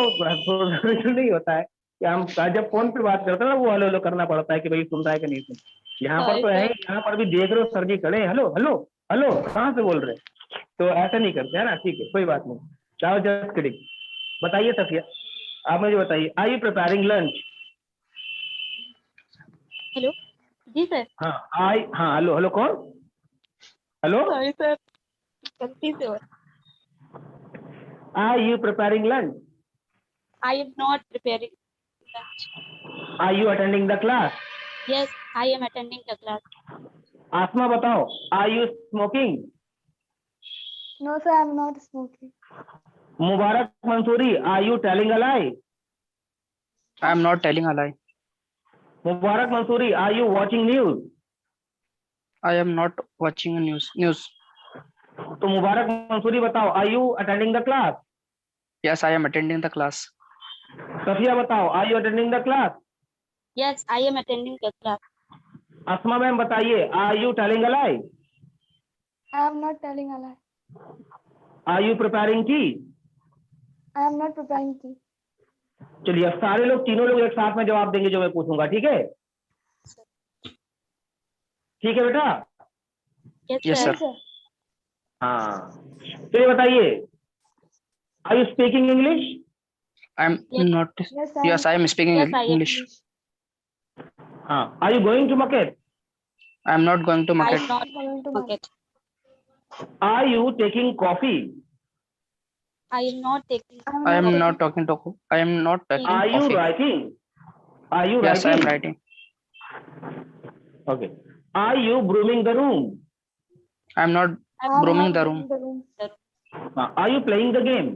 नहीं होता है कि हम जब फोन पे बात करते हैं ना, वो हेलो हेलो करना पड़ता है कि भाई सुन रहा है कि नहीं सुन। यहाँ पर तो है, यहाँ पर भी देख रहे हो सर जी खड़े, हेलो हेलो हेलो कहाँ से बोल रहे हैं? तो ऐसा नहीं करते है ना, ठीक है कोई बात नहीं। चाहो जस्ट किडिंग। बताइए सफिया, आप मुझे बताइए, are you preparing lunch? Hello, जी सर। हाँ हेलो हेलो, कौन? हेलो, सॉरी सर, गलती से हुआ। Are you preparing lunch? I am not preparing lunch. Are you attending the class? Yes, I am attending the class. Asma बताओ, are you smoking? No, sir, I'm not smoking. Mubarak Mansoori, are you telling a lie? I am not telling a lie. Mubarak Mansoori, are you watching news? I am not watching a news. तो मुबारक मंसूरी बताओ, are you attending the class? Yes, I am attending the class. Safia बताओ, are you attending the class? Yes, I am attending the class. Asma ma'am बताइए, are you telling a lie? I am not telling a lie. Are you preparing tea? I am not preparing tea. चलिए अब सारे लोग, तीनों लोग एक साथ में जवाब देंगे जो मैं पूछूंगा, ठीक है? ठीक है बेटा? Yes, sir. हाँ, तो ये बताइए, are you speaking English? I am not. Yes, I am speaking Yes, I am. English. हाँ, are you going to market? I am not going to I market. am not Going to market. Are you taking coffee? I am not taking. I am not talking to. I am not taking Are you coffee. writing? Are you Yes, I am writing? writing. Okay. Are you brooming the room? I am not brooming the room. Are you playing the game?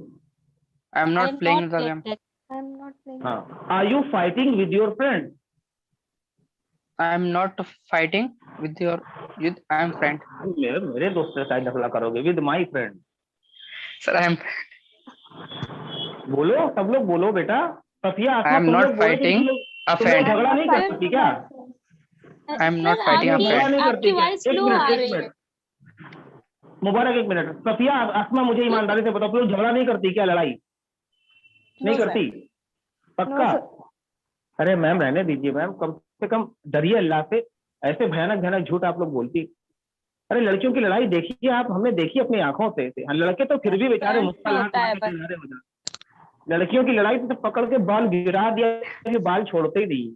I am I not am playing not the playing game. that. I am not playing. Are you fighting with your friend? I am not fighting with your. I am friend. मेरे दोस्त से शायद नकला करोगे, with my friend. Sir, I am. बोलो, सब लोग बोलो बेटा. Safia, I am not fighting a तुम लोग friend. झगड़ा नहीं करती क्या? I am not fighting a झगड़ा friend. नहीं करती आपकी क्या? voice एक slow आ मिनट, रही एक है। मिनट. मुबारक एक मिनट. सफिया, आसमा, मुझे ईमानदारी से बताओ, तुम लोग झगड़ा नहीं करती क्या? लड़ाई नहीं करती? पक्का? अरे मैम रहने दीजिए मैम, कम से कम डरिए अल्लाह से. ऐसे भयानक भयानक झूठ आप लोग बोलती. अरे लड़कियों की लड़ाई देखिए आप, हमने देखी अपनी आंखों से. लड़के तो फिर भी बेचारे मुस्कुराहट मार के किनारे हो जाते. लड़कियों की लड़ाई तो पकड़ के बाल गिरा दिया, ये बाल छोड़ते ही नहीं.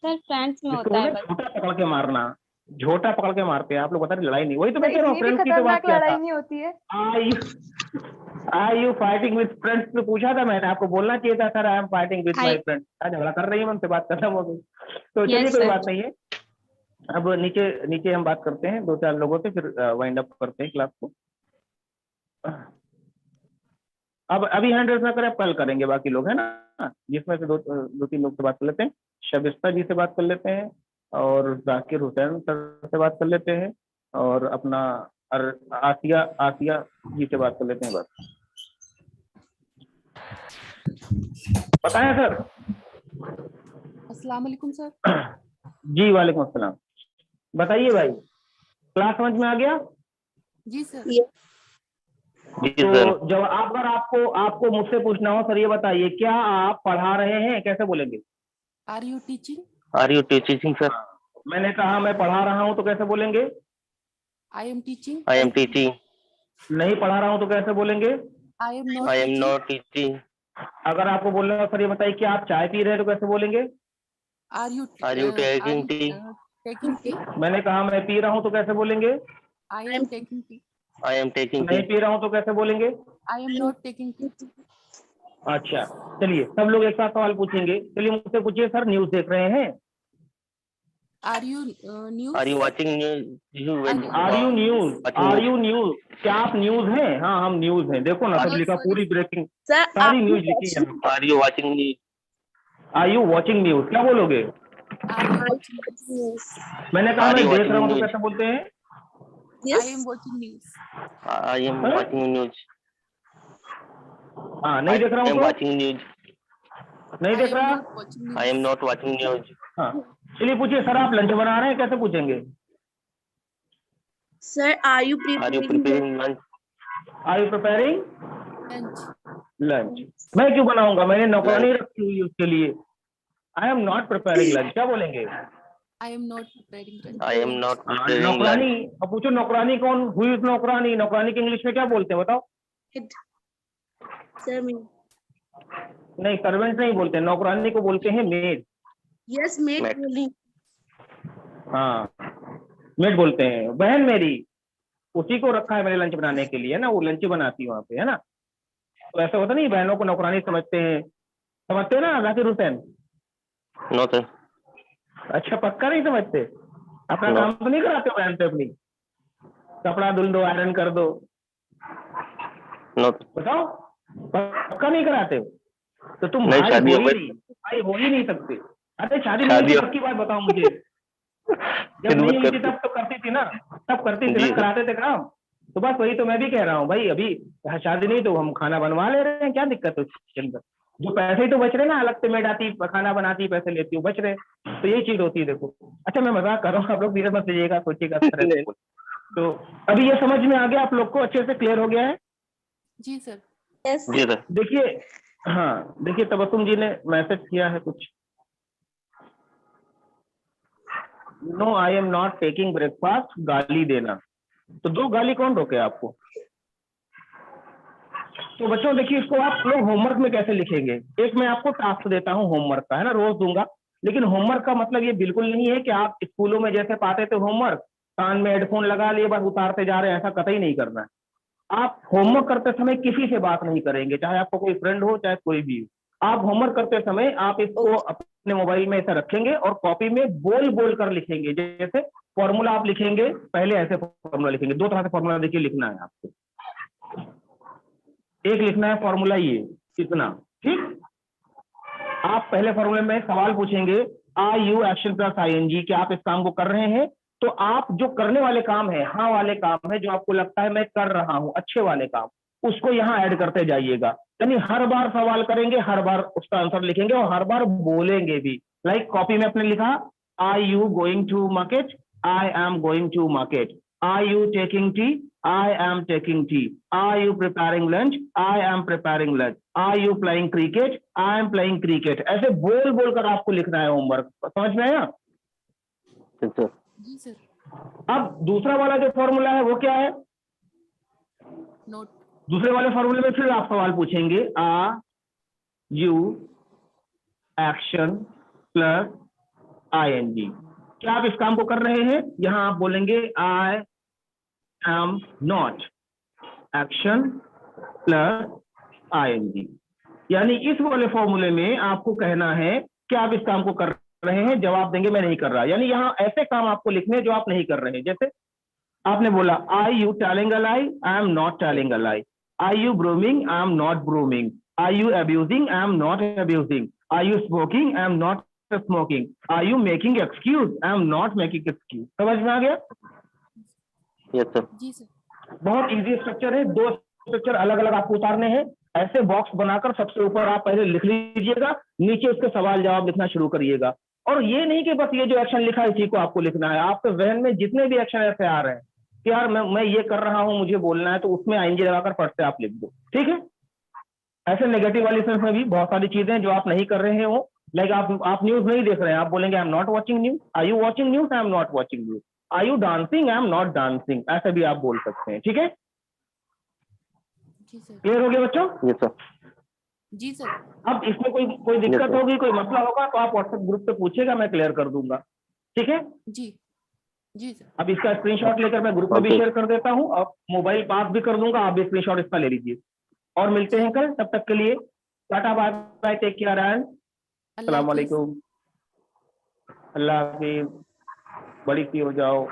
सर फ्रेंड्स में इसको होता है बोलते बस। झोटा पकड़ के मारना. झोटा पकड़ के मारते हैं आप लोग, बता रहे लड़ाई नहीं. वही तो मैं कह रहा हूँ, इतनी भी फ्रेंड्स की तो बात खतरनाक किया लड़ाई था. नहीं होती है। Are you fighting with friends? तो पूछा था मैंने, आपको बोलना चाहिए था sir I am fighting with my friend. झगड़ा कर रही है, उनसे बात खत्म हो गई. तो चलिए Yes, कोई sir. बात नहीं है. अब नीचे हम बात करते हैं 2-4 लोगों से, फिर वाइंड अप करते हैं क्लास को. अब अभी हैंड रेस ना करें, कल करेंगे बाकी लोग, है ना? जिसमें से दो तीन लोग से बात कर लेते हैं. शबिस्ता जी से बात कर लेते हैं, और जाकिर हुसैन सर से बात कर लेते हैं, और अपना आसिया जी से बात कर लेते हैं. बस पता है सर? अस्सलाम वालेकुम सर। जी वालेकुम अस्सलाम. बताइए भाई, क्लास समझ में आ गया? जी सर। तो जब अगर आपको मुझसे पूछना हो, सर ये बताइए, क्या आप पढ़ा रहे हैं, कैसे बोलेंगे? Are you teaching? Are you teaching sir? मैंने कहा मैं पढ़ा रहा हूं, तो कैसे बोलेंगे? I am teaching. I am teaching. नहीं पढ़ा रहा हूं तो कैसे बोलेंगे? I am not teaching. अगर आपको बोलना हो सर ये बताइए कि आप चाय पी रहे हैं, तो कैसे बोलेंगे? Are you taking tea? Taking tea? मैंने कहा मैं पी रहा हूं तो कैसे बोलेंगे? I am taking tea. I am taking नहीं पी रहा हूं तो कैसे बोलेंगे? I am not taking tea. अच्छा, चलिए सब लोग एक साथ सवाल पूछेंगे. चलिए मुझसे पूछिए, सर न्यूज देख रहे हैं? Are you news? Are you watching news? Are you news? क्या आप न्यूज हैं? हाँ हम न्यूज हैं. देखो ना, सब लिखा, पूरी ब्रेकिंग सारी न्यूज लिखी है. Are you watching news? Are you watching news? क्या बोलोगे? मैंने कहा मैं देख रहा हूँ तो कैसे बोलते हैं? I am watching news. I am watching news. हाँ नहीं देख रहा हूँ तो? Watching news. नहीं देख रहा? I am not watching news. हाँ चलिए पूछिए, सर आप लंच बना रहे हैं, कैसे पूछेंगे? Sir are you preparing lunch? Are you preparing lunch. Lunch? मैं क्यों बनाऊंगा, मैंने नौकरानी रखी हुई उसके लिए. I am not preparing lunch, क्या बोलेंगे? I am not preparing lunch. I am not preparing नौकरानी. लंच। अब पूछो नौकरानी कौन हुई? नौकरानी, नौकरानी के इंग्लिश में क्या बोलते हैं बताओ? सर नहीं, सर्वेंट नहीं बोलते, नौकरानी को बोलते हैं मेड. Yes made bowling. हाँ मेड बोलते हैं. बहन मेरी, उसी को रखा है मैंने लंच बनाने के लिए, है ना, वो लंच बनाती है वहाँ पे, है ना. तो ऐसा होता नहीं, बहनों को नौकरानी समझते हैं, समझते हो ना जाकिर हुसैन? No sir. अच्छा पक्का नहीं समझते? अपना No. काम तो नहीं कराते हो बहन से अपनी? कपड़ा धुल दो, आयरन कर दो, नो बताओ, पक्का नहीं कराते हो? तो तुम नहीं, भाई शादी हो ही हो नहीं, भाई हो ही नहीं सकते। अरे शादी नहीं शादी हुई हो- तो पक्की बात बताओ मुझे। जब नहीं खिदमत हुई थी करती तब तो करती थी ना, तब करती थी जी ना, सर। कराते थे काम। तो बस वही तो मैं भी कह रहा हूँ भाई, अभी शादी नहीं तो हम खाना बनवा ले रहे हैं, क्या दिक्कत है उसके अंदर? जो पैसे ही तो बच रहे ना, अलग से मेड आती, खाना बनाती, पैसे लेती हूँ, बच रहे। तो यही चीज होती है देखो। अच्छा मैं मजाक कर रहा हूँ, आप लोग सीरियस मत लीजिएगा, सोचिएगा इस तरह से। नहीं, तो अभी ये समझ में आ गया आप लोग को, अच्छे से क्लियर हो गया है? जी सर। यस जी सर। देखिए, हाँ देखिए, तबस्सुम जी ने मैसेज किया है कुछ। No I am not taking breakfast, गाली देना। तो दो गाली कौन रोके आपको? तो बच्चों देखिए, इसको आप लोग होमवर्क में कैसे लिखेंगे? एक मैं आपको टास्क देता हूँ होमवर्क का, है ना, रोज दूंगा। लेकिन होमवर्क का मतलब ये बिल्कुल नहीं है कि आप स्कूलों में जैसे पाते थे होमवर्क, कान में हेडफोन लगा लिए बस उतारते जा रहे हैं, ऐसा कतई नहीं करना है। आप होमवर्क करते समय किसी से बात नहीं करेंगे, चाहे आपको कोई फ्रेंड हो चाहे कोई भी हो। आप होमवर्क करते समय आप इसको अपने मोबाइल में ऐसा रखेंगे और कॉपी में बोल बोल कर लिखेंगे। जैसे फॉर्मूला आप लिखेंगे, पहले ऐसे फॉर्मूला लिखेंगे। दो तरह से फॉर्मूला देखिए लिखना है आपको। एक लिखना है फॉर्मूला ये इतना, ठीक। आप पहले फॉर्मूले में सवाल पूछेंगे, are you action plus ING, कि आप इस काम को कर रहे हैं। तो आप जो करने वाले काम है, हाँ वाले काम है, जो आपको लगता है मैं कर रहा हूं, अच्छे वाले काम, उसको यहाँ ऐड करते जाइएगा। यानी हर बार सवाल करेंगे, हर बार उसका आंसर लिखेंगे और हर बार बोलेंगे भी। लाइक कॉपी में आपने लिखा, are you going to market, I am going to market. Are you taking tea, I am taking tea. Are you preparing lunch? I am preparing lunch. Are you playing cricket? I am playing cricket. ऐसे बोल बोल कर आपको लिखना है होमवर्क, समझ में आया? सर। जी सर। अब दूसरा वाला जो फॉर्मूला है वो क्या है? नोट। दूसरे वाले फॉर्मूले में फिर आप सवाल पूछेंगे, are you action plus ING, क्या आप इस काम को कर रहे हैं? यहां आप बोलेंगे आई am not, action plus ing। यानी इस वाले फॉर्मूले में आपको कहना है कि आप इस काम को कर रहे हैं, जवाब देंगे मैं नहीं कर रहा। यानी यहाँ ऐसे काम आपको लिखने हैं जो आप नहीं कर रहे हैं। जैसे आपने बोला, I you telling a lie, I am not telling a lie. I you brooming, I am not brooming. I you abusing, I am not abusing. I you smoking, I am not smoking. I you making excuse, I am not making excuse. समझ में आ गया? Yes sir. जी सर। बहुत इजी स्ट्रक्चर है, दो स्ट्रक्चर अलग अलग आपको उतारने हैं। ऐसे बॉक्स बनाकर सबसे ऊपर आप पहले लिख लीजिएगा, नीचे उसके सवाल जवाब लिखना शुरू करिएगा। और ये नहीं कि बस ये जो एक्शन लिखा है इसी को आपको लिखना है, आपके जहन में जितने भी एक्शन ऐसे आ रहे हैं कि यार मैं ये कर रहा हूं, मुझे बोलना है, तो उसमें आईएनजी लगाकर फट से आप लिख दो, ठीक है। ऐसे नेगेटिव वाली सेंस में भी बहुत सारी चीजें जो आप नहीं कर रहे हो, लाइक आप न्यूज नहीं देख रहे हैं, आप बोलेंगे I am not watching news. Are you watching news? I am not watching news. Are you dancing? I am not dancing. ऐसे भी आप बोल सकते हैं, ठीक है। जी सर। क्लियर हो गया बच्चों? Yes sir. जी सर। अब इसमें कोई दिक्कत होगी, कोई मसला होगा तो आप व्हाट्सएप ग्रुप पे पूछेगा, मैं क्लियर कर दूंगा, ठीक है। जी। जी सर। अब इसका स्क्रीनशॉट लेकर मैं ग्रुप में भी शेयर कर देता हूँ और मोबाइल पास भी कर दूंगा, आप भी स्क्रीनशॉट इसका ले लीजिए। और मिलते हैं कल, तब तक के लिए tata bye bye, take care and अस्सलाम वालेकुम। अल्लाह हाफिज, बड़ी सी हो जाओ।